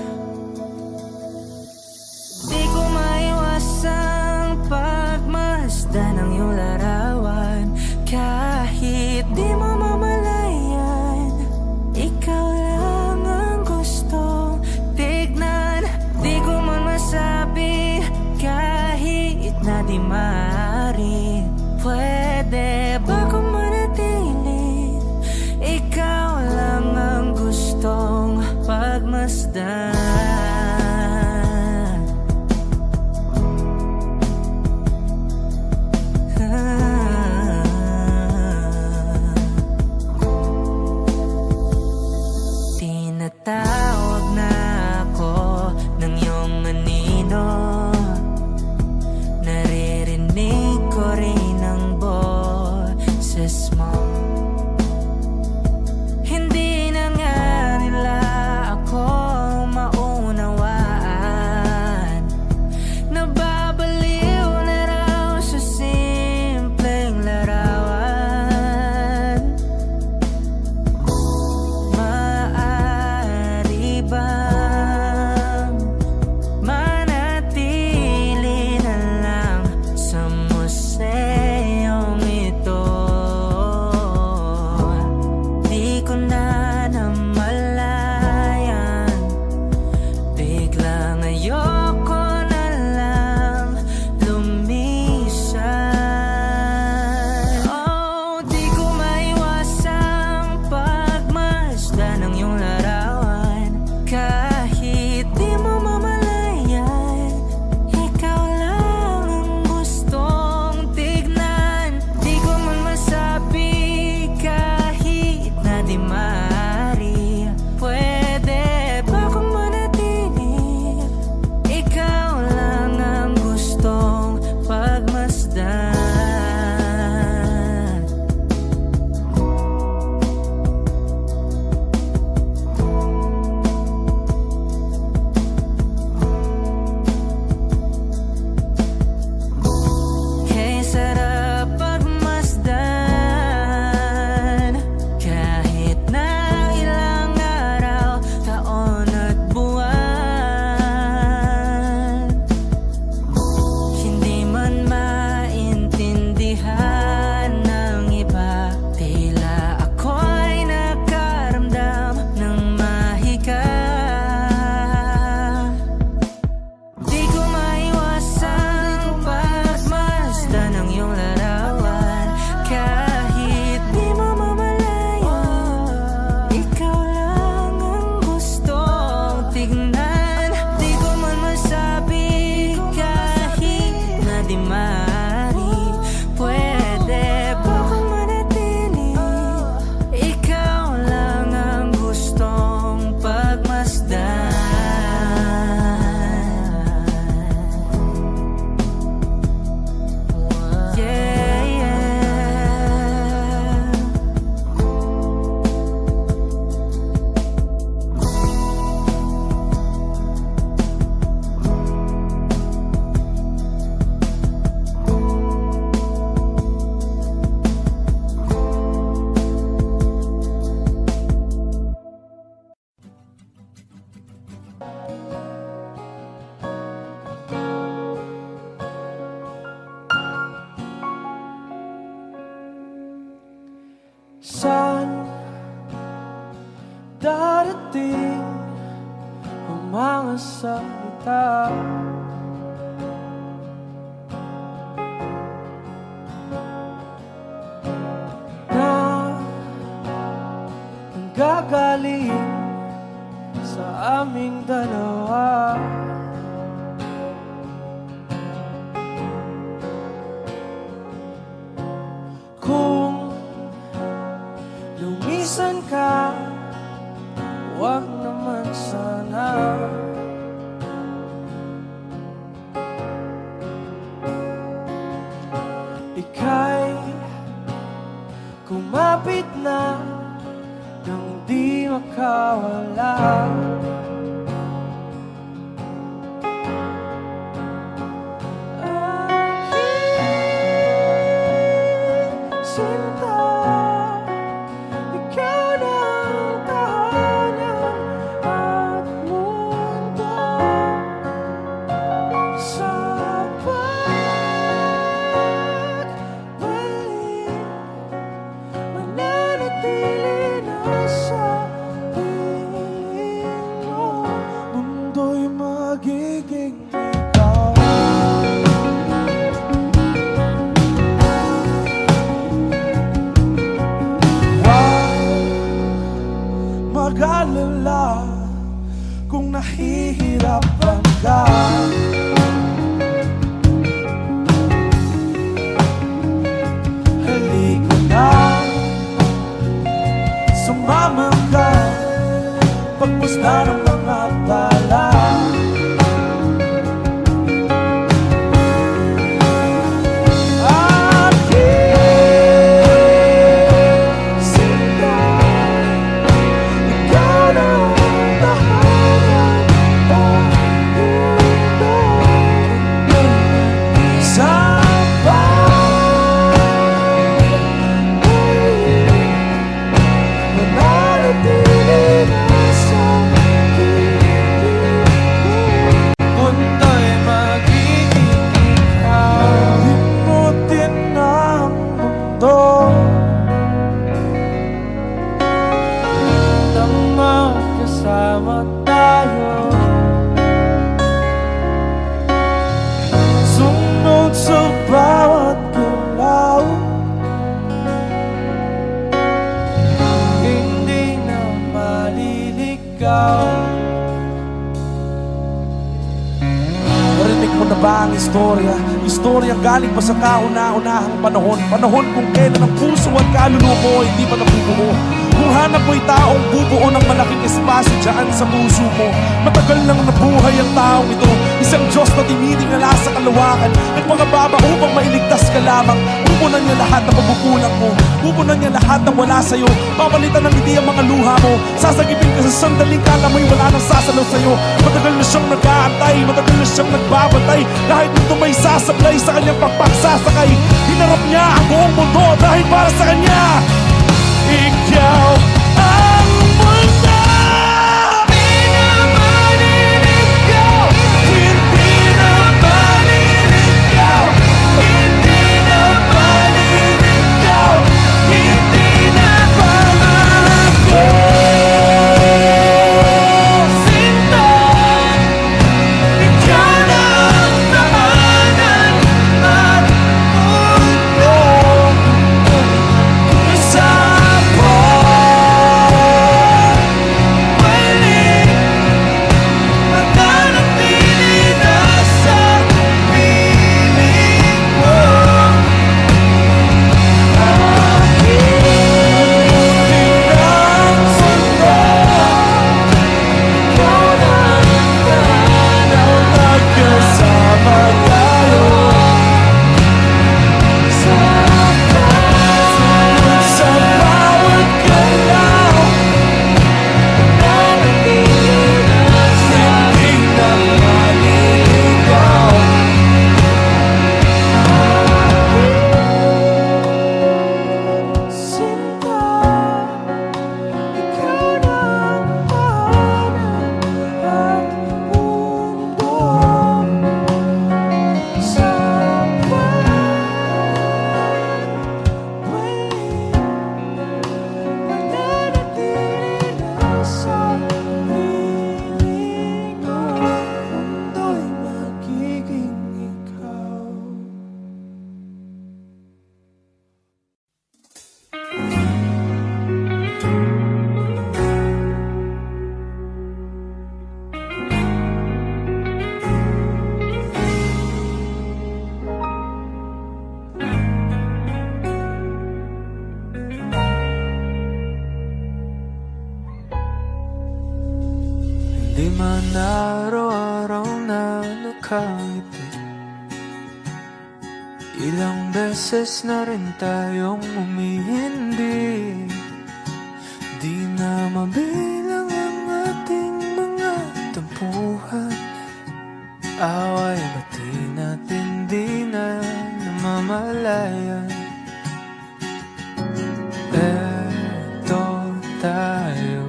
Di ko maiwasang pagmasdan ng iyong larawan kahit di mo mamalayan. Ikaw lang ang gusto tignan, di ko man masabi kahit na di maaari. Pwede ba kung manatili? Ikaw lang ang gustong pagmasdan. Tinatawag na ako ng iyong anino, naririnig ko rin ang boses mo. Hindi na nga nila ako maunawaan, nababaliw na raw sa simpleng larawan. Maaari bang manatili na lang sa museyong ito? Di ko na namalayan, biglang ayoko na lang lumisan. salita. Na nanggagaling sa aming dalawa. Kung lumisan ka, wag naman sana. Ika'y kumapit na nang di makawala. Aking sinta, ikaw na ang tahanan at mundo. Sa pagbalik, mananatili na sa piling mo. Mundo'y magiging ikaw. Mag-alala kung nahihirapan ka. Halika na, sumama ka, pagpusta ng mga bala. Aking sinta, ikaw na ang tahanan at mundo. Sa pagbalik, mananatili na sa piling mo. Mundo'y magiging ikaw. Limutin ang mundo nang magkasama tayo. Sunod sa bawat galaw, hindi na maliligaw. Narinig mo na ba ang istorya? Istoryang galing pa sa kauna-unahang panahon. Panahon kung kailan ang puso at kaluluwa mo hindi pa nabubuo. Kung hanap mo'y taong bubuo ng malaking espasyo dyan sa puso mo. Matagal nang nabuhay ang taong ito, isang Diyos na tinitingala sa kalawakan. Nagpangababa upang mailigtas ka lamang. Pupunan niya lahat ng pagkukulang mo, pupunan niya lahat ng wala sa'yo. Papalitan ng hindi ang mga luha mo, sasagipin ka sa sandaling kala mo'y wala nang sasalaw sa'yo. Matagal na siyang nag-aantay, matagal na siyang nagbabantay. Kahit nito may sasablay sa kanyang pagpagsasakay, hinarap niya ang buong mundo dahil para sa kanya. Ikaw ang mundo. Hindi na maliligaw, hindi na maliligaw, hindi na maliligaw, hindi na pamahalago. Sinta, ikaw na ang tahanan at mundo. Sa nakangiti. Ilang beses na rin tayong umihindi. Di na mabilang ang ating mga tampuhan. Away bati natin di na namamalayan. Eto tayo,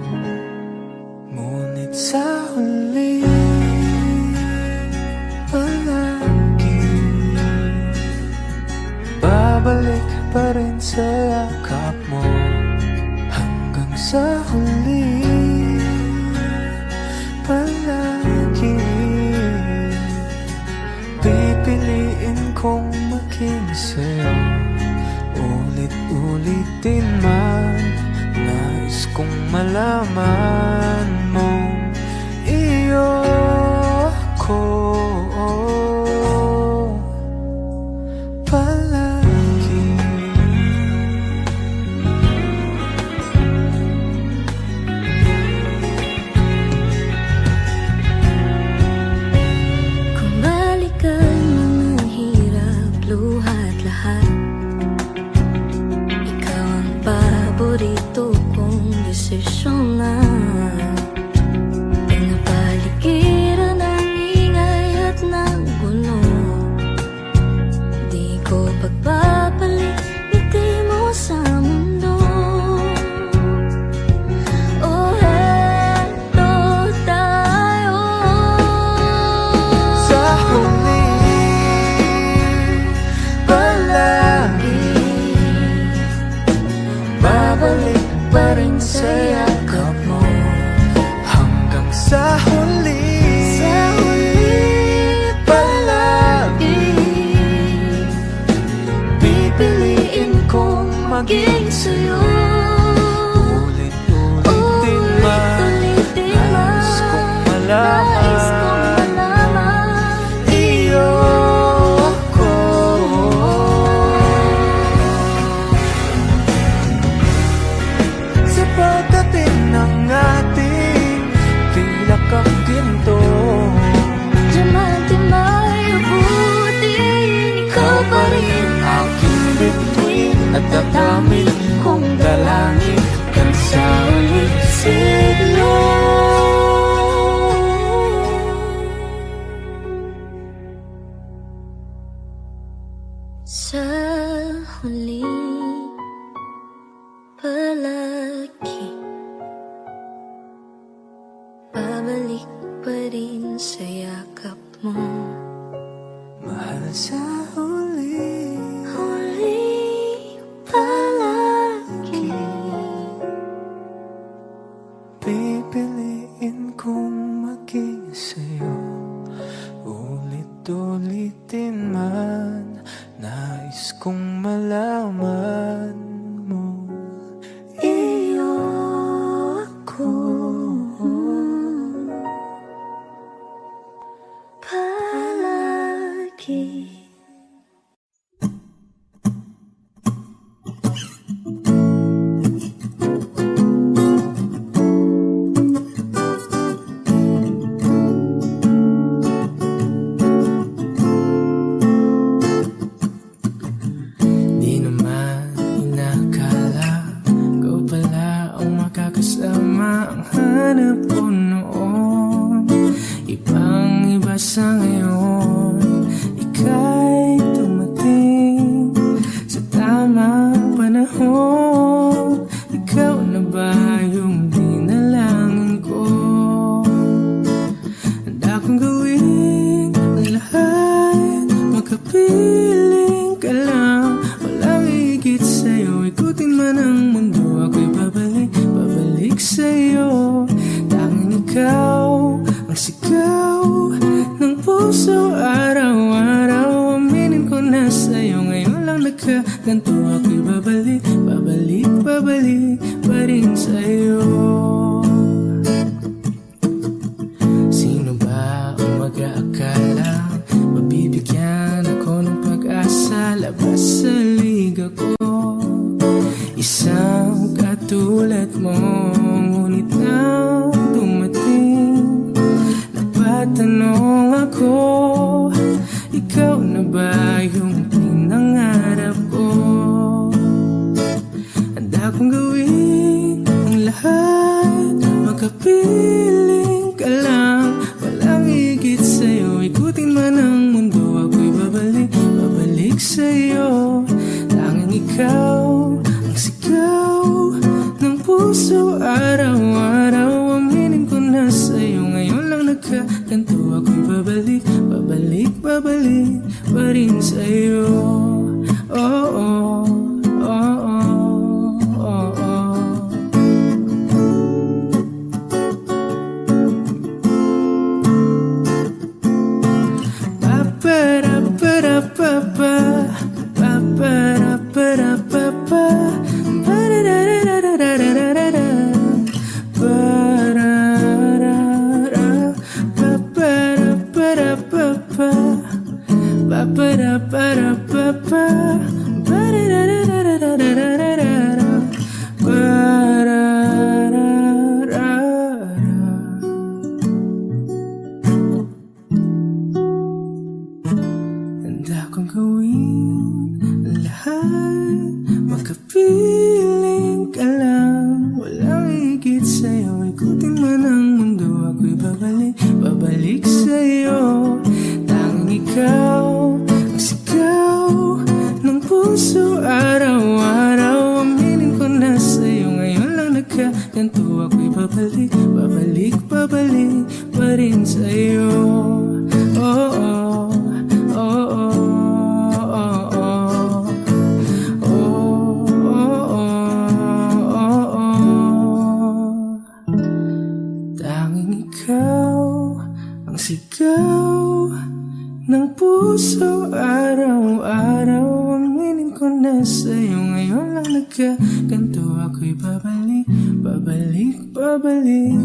ngunit sa huli palagi babalik pa rin sa yakap mo. Hanggang sa huli palagi pipiliin kong maging sa'yo. Ulit-ulitin man, nais kong malaman mo iyo ko palagi. Kung balikan mga hirap, luha at lahat, ikaw ang paborito kong desisyon na. Pinapaligiran ng ingay at ng gulo, di ko pagpapalit ngiti mo sa mundo. Oh, eto tayo. Sa huli palagi babalik pa rin sa yakap mo. Hanggang sa huli palagi pipiliin kong maging sa'yo. Ulit-ulitin man, nais kong malaman iyo ko. Sa pagdating ng ating tila kang ginto, Diamante may abutin, ikaw pa rin aking bituin at dadamit kong dalangin kan sa ulit siglo. Sa huli palagi babalik pa rin sa yakap mo. Mahal sa huli Palagi pipiliin kong maging sa'yo. Ulit-ulitin man, nais kong malaman mo iyo ako palagi. Di naman inakala ko pala ang makakasama ang hanap ko noon. Ibang-iba sa ngayon, ika'y dumating sa tamang panahon. Ikaw na ba yung dinalangin ko? Handa kong gawin ang lahat, makapiling ka lang. Walang higit sa'yo, ikutin man ang mundo, ako'y babalik sa'yo. Tanging ikaw ang sigaw ng puso araw-araw. Aminin ko na sa'yo, ngayon lang nagkaganto, ako'y babalik pa rin sa'yo. Sino ba ang mag-aakala mabibigyan ako ng pag-asa labas sa liga ko? Isang katulad mo, ngunit nang dumating napatanong ako ikaw ang sigaw ng puso. Araw-araw aminin ko na sa'yo. Ngayon lang nagkaganto ako'y babalik, babalik, babalik pa rin sa'yo. Oh, oh, oh, oh, oh, oh. Ba-ba-da-ba-da-ba-ba, ba-ba-da-ba-da-ba-ba, ba-da-da-da-da-da-da-da-da, ba-da-da-da, ba-ba-da-ba-da-ba-ba, ba-ba-da-ba-da-ba-ba, ba-da-da-da-da-da-da-da-da, ba-da-da-da. Handa kong gawin ang lahat, makapiling ka lang. Walang higit sa'yo, ikutin man ang mundo. Ako'y babalik, babalik sa'yo. Tanging ikaw ang sigaw ng puso. Araw-araw aminin ko na sa'yo. Ngayon lang nagkaganto ako'y babalik, babalik, babalik pa rin sa'yo. Oh, oh, oh, oh, oh, oh. Oh, oh, oh, oh. Tanging ikaw ang sigaw ng puso. Araw-araw aminin ko na sa'yo. Ngayon lang nagkaganto ako'y babalik, babalik, babalik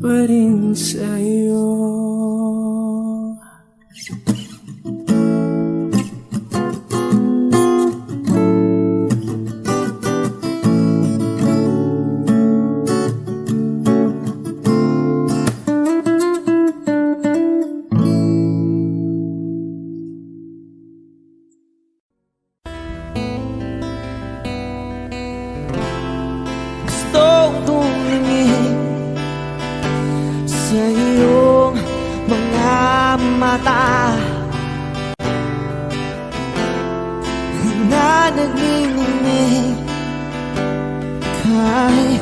pa rin sa'yo. Gustong tumingin sa iyong mga mata na nagniningning kahit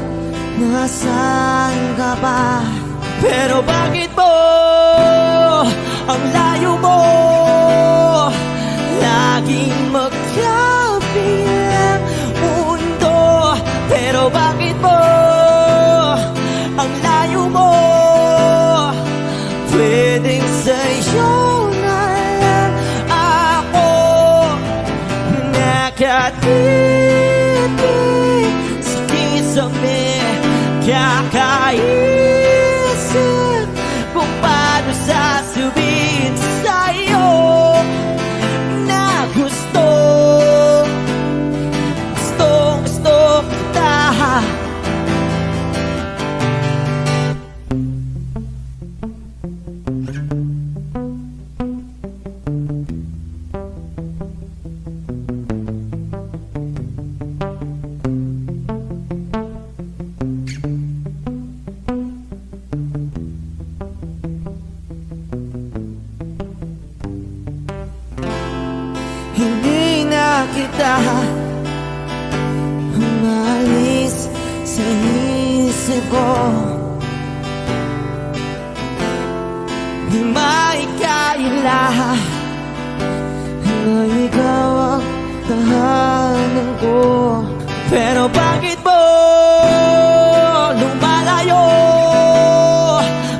nasaan ka pa. Pero bakit mo ang layo mo laging magkabilang mundo? Pero bakit mo ang layo mo? Pwedeng sa'yo na lang ako nakatitig sa kisame. Kakaisip kung paano sasabihin sa'yo na gusto kita. Hindi na kita umalis sa isip ko. Di maikaila na ikaw ang tahanan ko. Pero bakit mo lumalayo?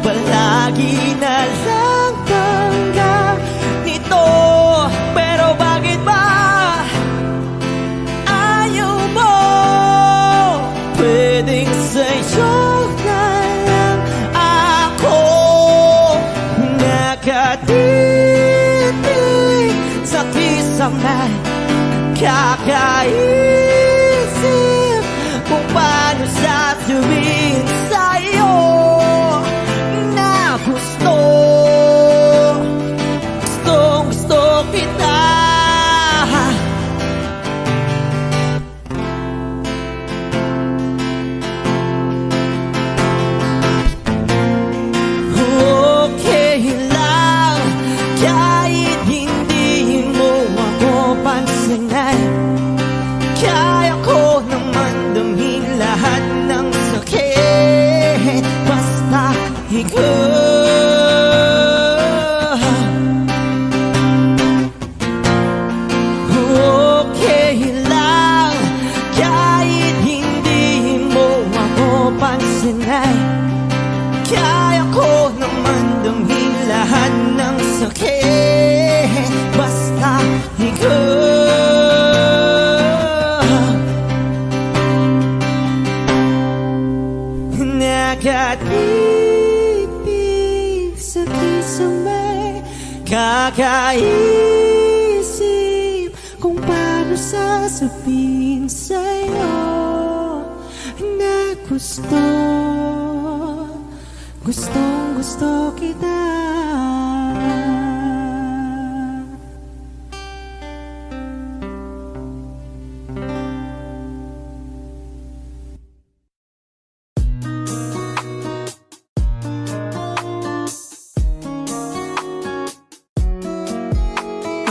Palagi na lang tanggap nito. Pero bakit ba ayaw mo? Pwedeng sa'yo na lang ako nakatitig sa kisame. Kakaisip kung paano sasabihin sa'yo na gusto kita. Okay lang kahit hindi mo ako pansinin. kakaisip kung paano sasabihin sa'yo na gustong gusto kita.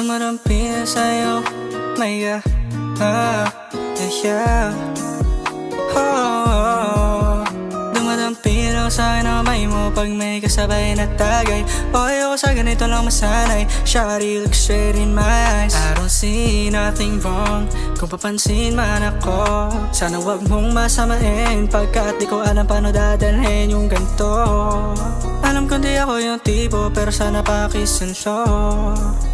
Dumarampi na sa'yo, Maya, yeah. Dumadampi lang sa'kin ang kamay mo pag may kasabay na tagay. O ayoko sa ganito lang masanay. Shawty, look straight in my eyes. I don't see nothing wrong kung papansin man ako. Sana wag mong masamain pagkat di ko alam paano dadalhin yung ganito. Alam ko di ako yung tipo pero sana pakisenso.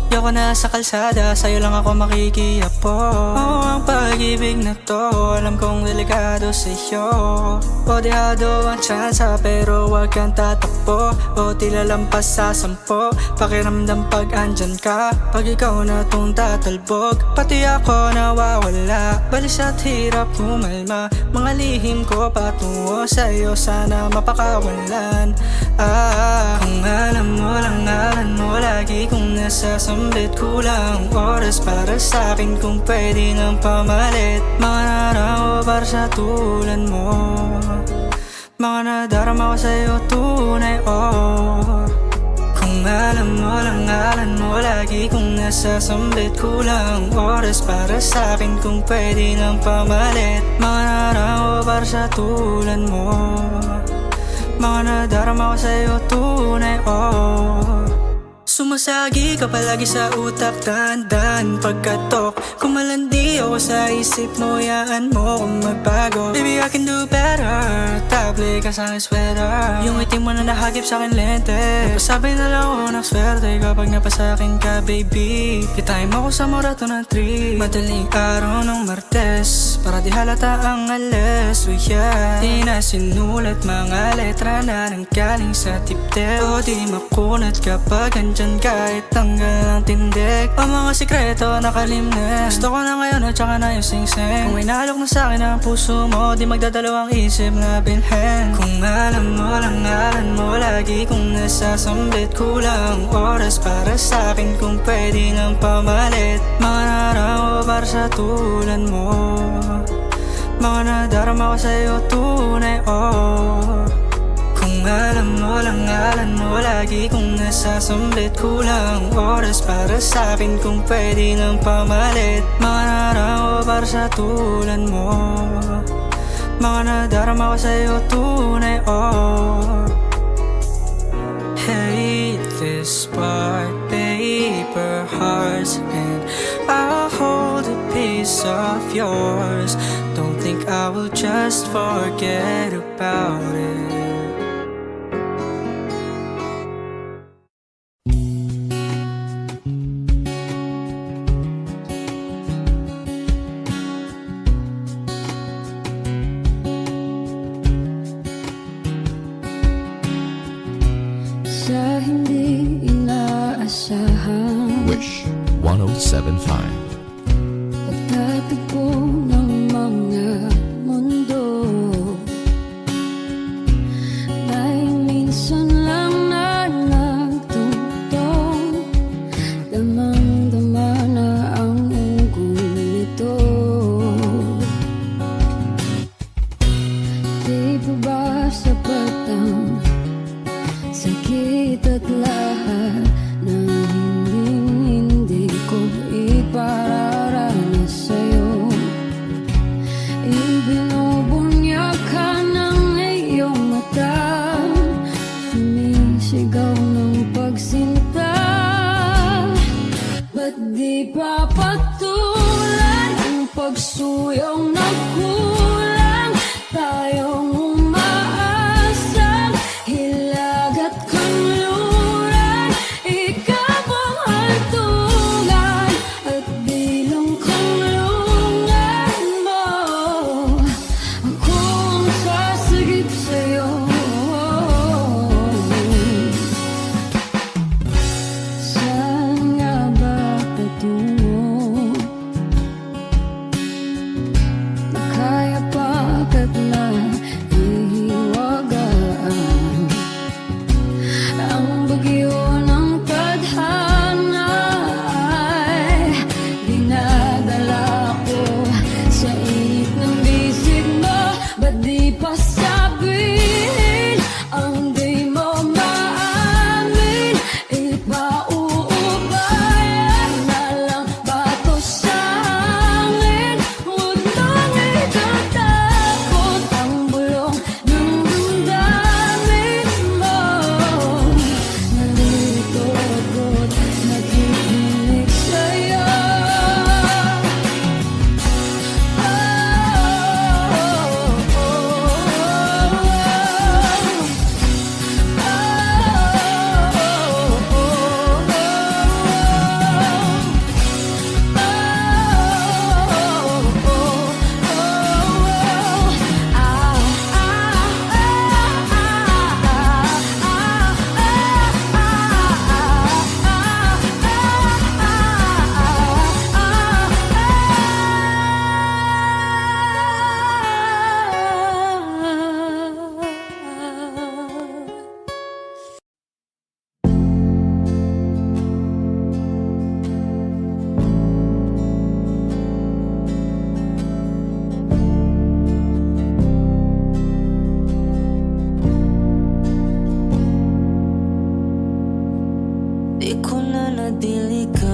Yoko na sa kalsada, sa'yo lang ako makikiapo. Oo, ang pag-ibig na to, alam kong delikado sa'yo. Podihado ang tsansa, pero wag kang tatakbo. O tila lampas sa 10, pakiramdam pag andyan ka. Pag ikaw na tong tatalbog, pati ako nawawala. Balis at hirap kumalma, mga lihim ko patungo sa'yo, sana mapakawalan. Kung alam mo lang, alam mo lagi kong nasasambit. Kulang oras para sa'kin kung pwede nang pamalit. Mga narako para sa tulad mo, mga nadarama ko sa'yo tunay, oh. Kung alam mo lang, alam mo lagi kong nasasambit. Kulang oras para sa'kin kung pwede nang pamalit. Mga narako para sa tulad mo, mga nadarama ko sa'yo tunay, oh. Sumasagi ka palagi sa utak, dandan pagkatok. Kung malandi ako sa isip mo, yaan mo kung magbago. Baby, I can do better, table ka sa aking sweater. Yung itim mo na nahagip sa akin lente, napasabay na lang ako ng swerte kapag napasakin ka, baby. Kitain mo ko sa morato ng tree, madaling araw ng Martes, para di halata ang alas, oh yeah. Di na sinulat mga letra na nanggaling sa tiptep, o di makunat kapag andyan kahit tanggal ang tindig. O mga sikreto nakalimnes, gusto ko na ngayon at saka na yung sing-sing. Kung inaalok na sa'kin ang puso mo, di magdadalawang isip na bilhin. Kung alam mo lang, alam mo lagi kong nasasambit. Kulang oras para sa'kin kung pwede nang pamalit. Mga narako para sa tulad mo, mga nadarama ko sa'yo tunay, oh. Kung alam mo lang, alam mo lagi kong nasasambit. Kulang oras para sa'kin kung pwede nang pamalit. Mga narako para sa tulad mo, mga nadarama ko sa'yo tunay, oh. Hate this part, paper hearts, and I'll hold a piece of yours. Don't think I will just forget about it. Sa hindi inaasahan, Wish 1075. pagtatagpo ng mga mundo, may minsan lang na nagtutong, damang-dama na ang unggoy nito. Di pa ba sapat ang sakit at lahat na hindi ko ipararanas sa'yo? Ibinubunyag ka ng iyong mata, sumisigaw ng pagsinta. Ba't di pa patulan ang pagsuyong na kulang? Tayong umaasang hilag at kanluran, ikaw ang hantungan at bilang kanlungan mo. Ako ang sasagip sa'yo. Sa na nadiligan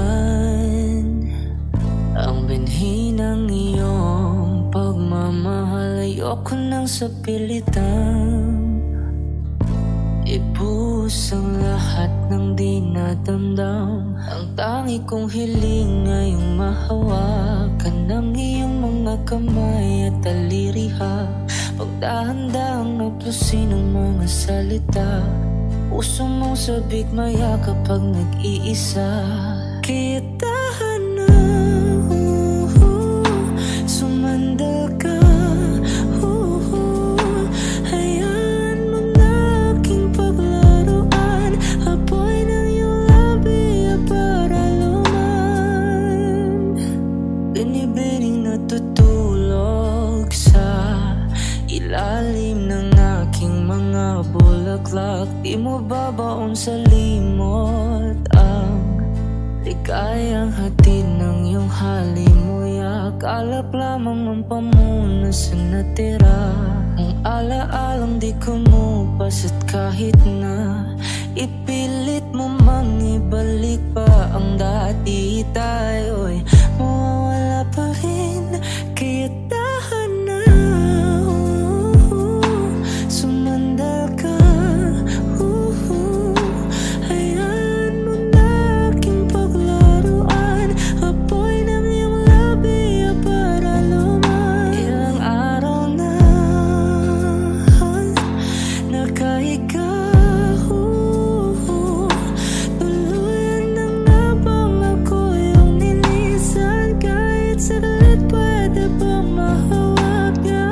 ang binhi ng iyong pagmamahal. Ayoko nang sa pilitang ibuhos ang lahat ng di nadamdam. Ang tangi kong hiling ngayong mahawakan ng iyong mga kamay at taliriha. Pagdahan-dahang naplusin ang mga salita, puso mong sabik maya kapag nag-iisa. Kaya tahan na, sumandal ka. Hayaan mo na aking paglaruan, apoy ng iyong labi para luman. Binibining natutulog sa ilalim ng aking mga bulaklak. Di mo babaon sa limot ang ligayang hatid ng iyong halimuyak. Alap lamang ang pamuna sa natira, ang alaalang di kumupas. At kahit na ipilit mo mang ibalik pa ang dati, tayo'y mawawala pa rin. Kaya tahan na, sumandal ka. Hayaan mo na aking paglaruan, apoy ng iyong labi para luman. Ilang araw na nakahiga, tuluyan na nga bang ako yung nilisan? Kahit saglit pwede bang mahawagan?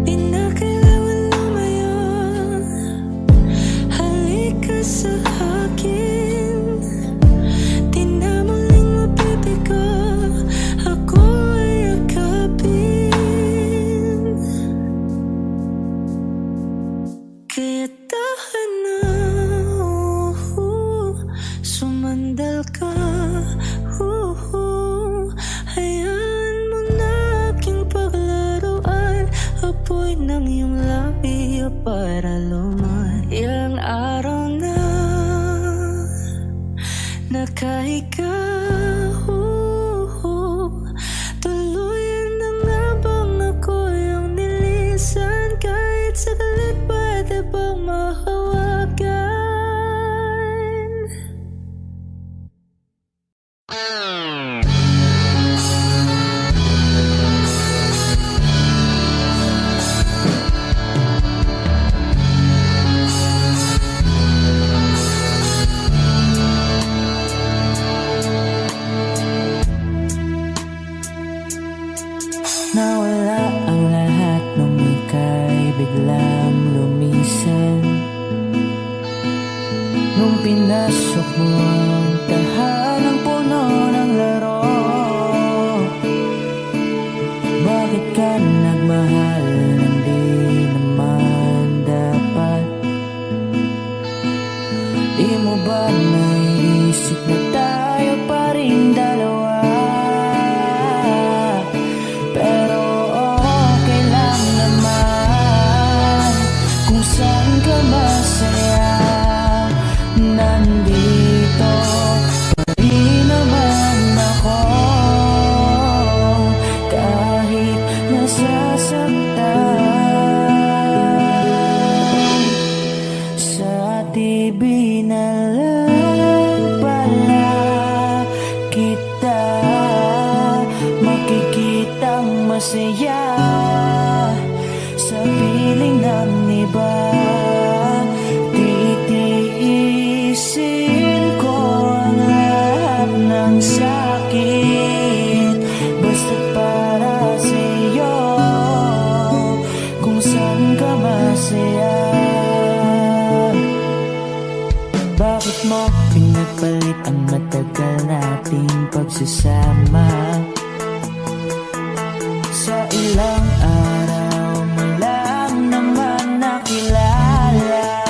Di na kailangan lumayo, halika sa akin. Di na muling mabibigo, ako ay yakapin. Kaya tahan na, sumandal ka. Hayaan mo na aking paglaruan, apoy ng iyong labi para luman. Ilang araw na nakahiga, tuluyan na nga bang ako yung nilisan? Kahit saglit pwede bang mahawagan? Nawala ang lahat nung ika'y biglang lumisan. Nung pinasok mo ang tahanang puno ng laro, bakit ka nagmahal nang di naman dapat? Di mo ba naisip na tayo pa rin dalawa? Pero okay lang naman kung saan ka masaya. Nandito pa rin naman ako, kahit nasasaktan. Sa TV na lang pala kita makikitang masaya sa piling ng iba. Titiisin ko ang lahat ng sakit, basta para sa'yo, kung saan ka masaya. Bakit mo pinagpalit ang matagal nating pagsasama? Sa ilang araw mo lang naman nakilala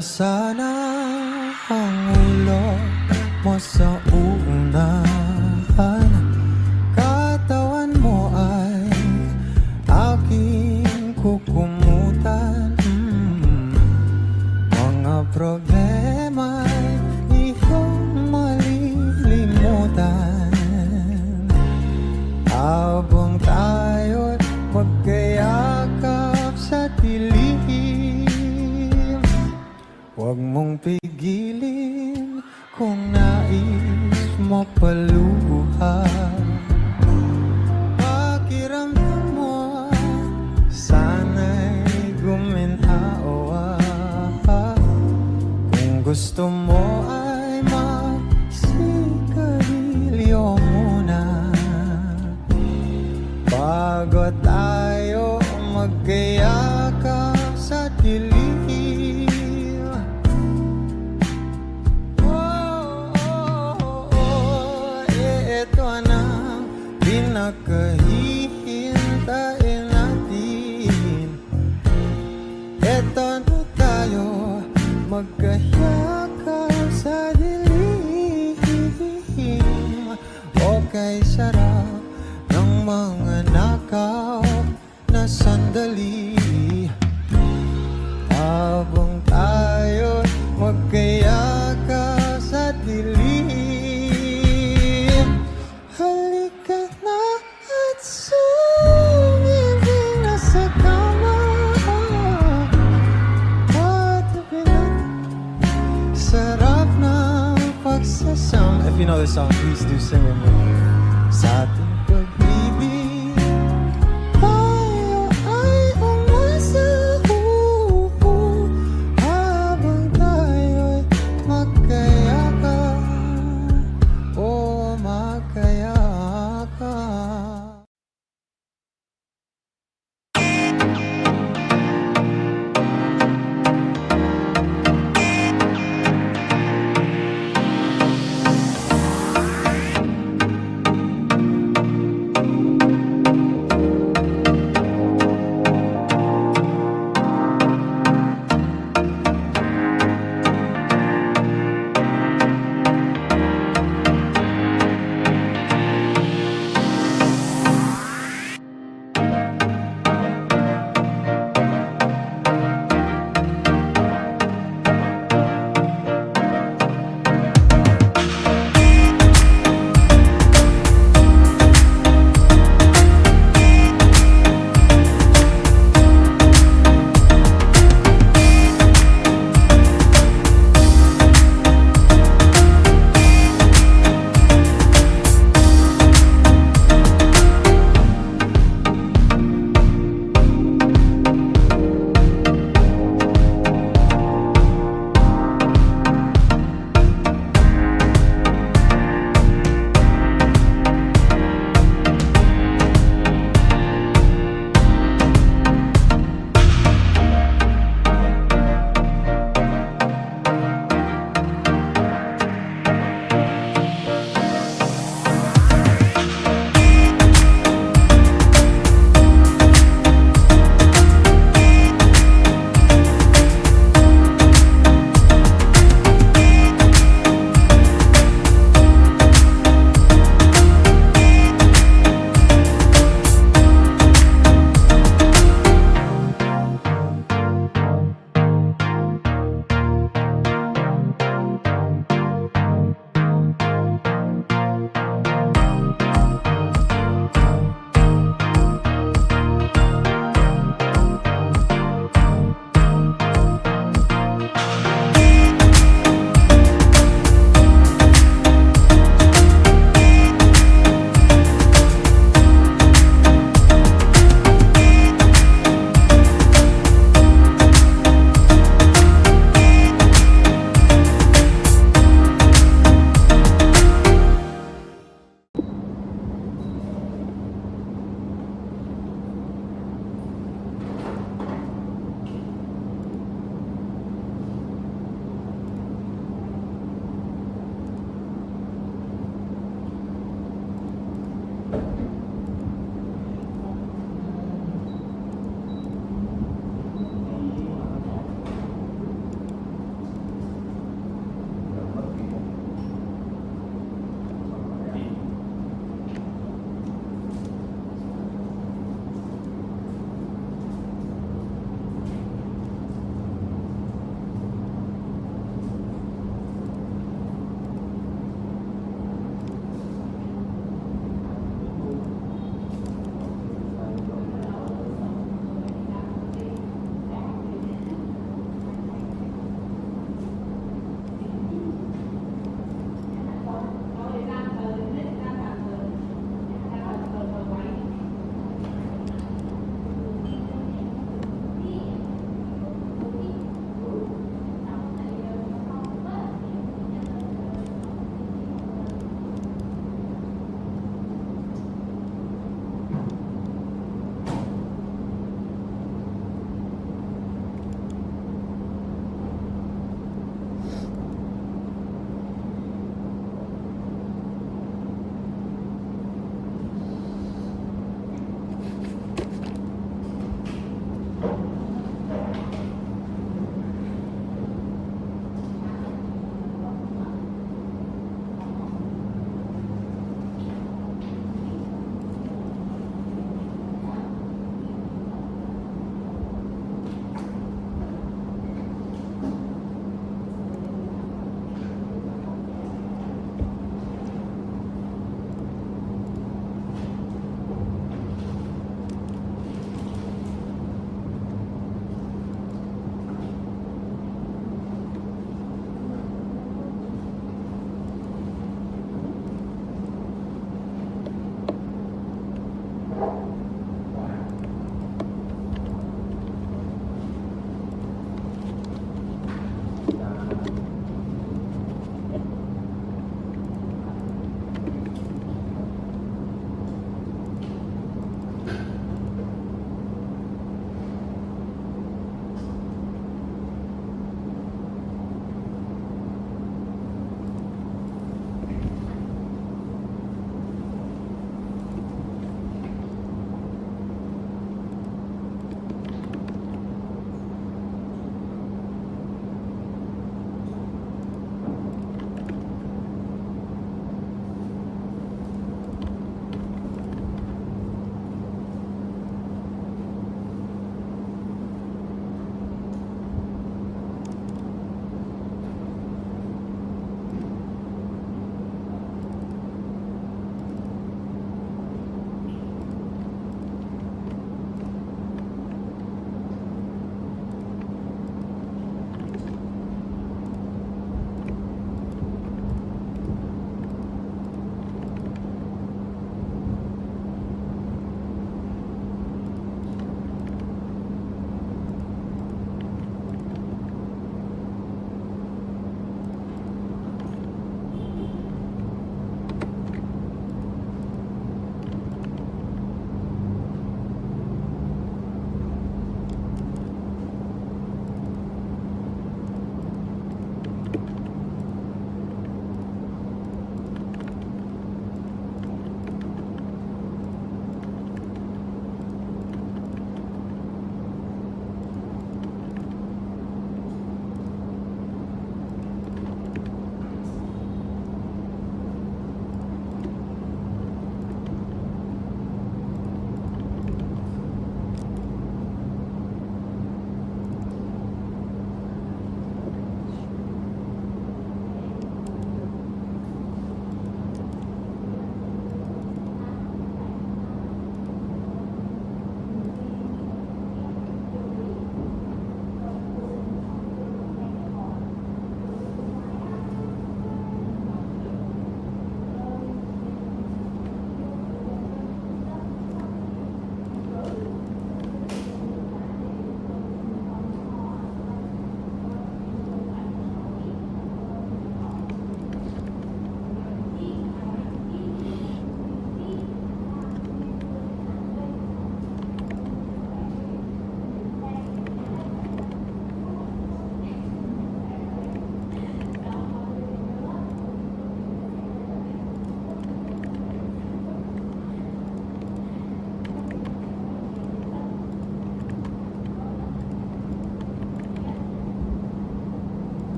sana ang ulo mo sa unahan. Katawan mo ay aking kukumutan. Mga problema'y iyong malilimutan. Habang tayo'y magkayakap sa dilim, huwag mong pigilin kung nais mo paluhan. Pakiramdam mo sana'y guminhawa. Kung gusto mo ay magsigarilyo muna bago tayo magkayakap sa dilim. Ito na pinakahihintayin natin. Ito na tayo magkayakap sa dilim. Okay, sarap ng mga nakaw na sandali. Habang tayo magkayakap sa dilim, halika na at sumibig na sa kama. Patabi na, sarap ng pagsasama. If you know this song, please do sing with me. Sa ating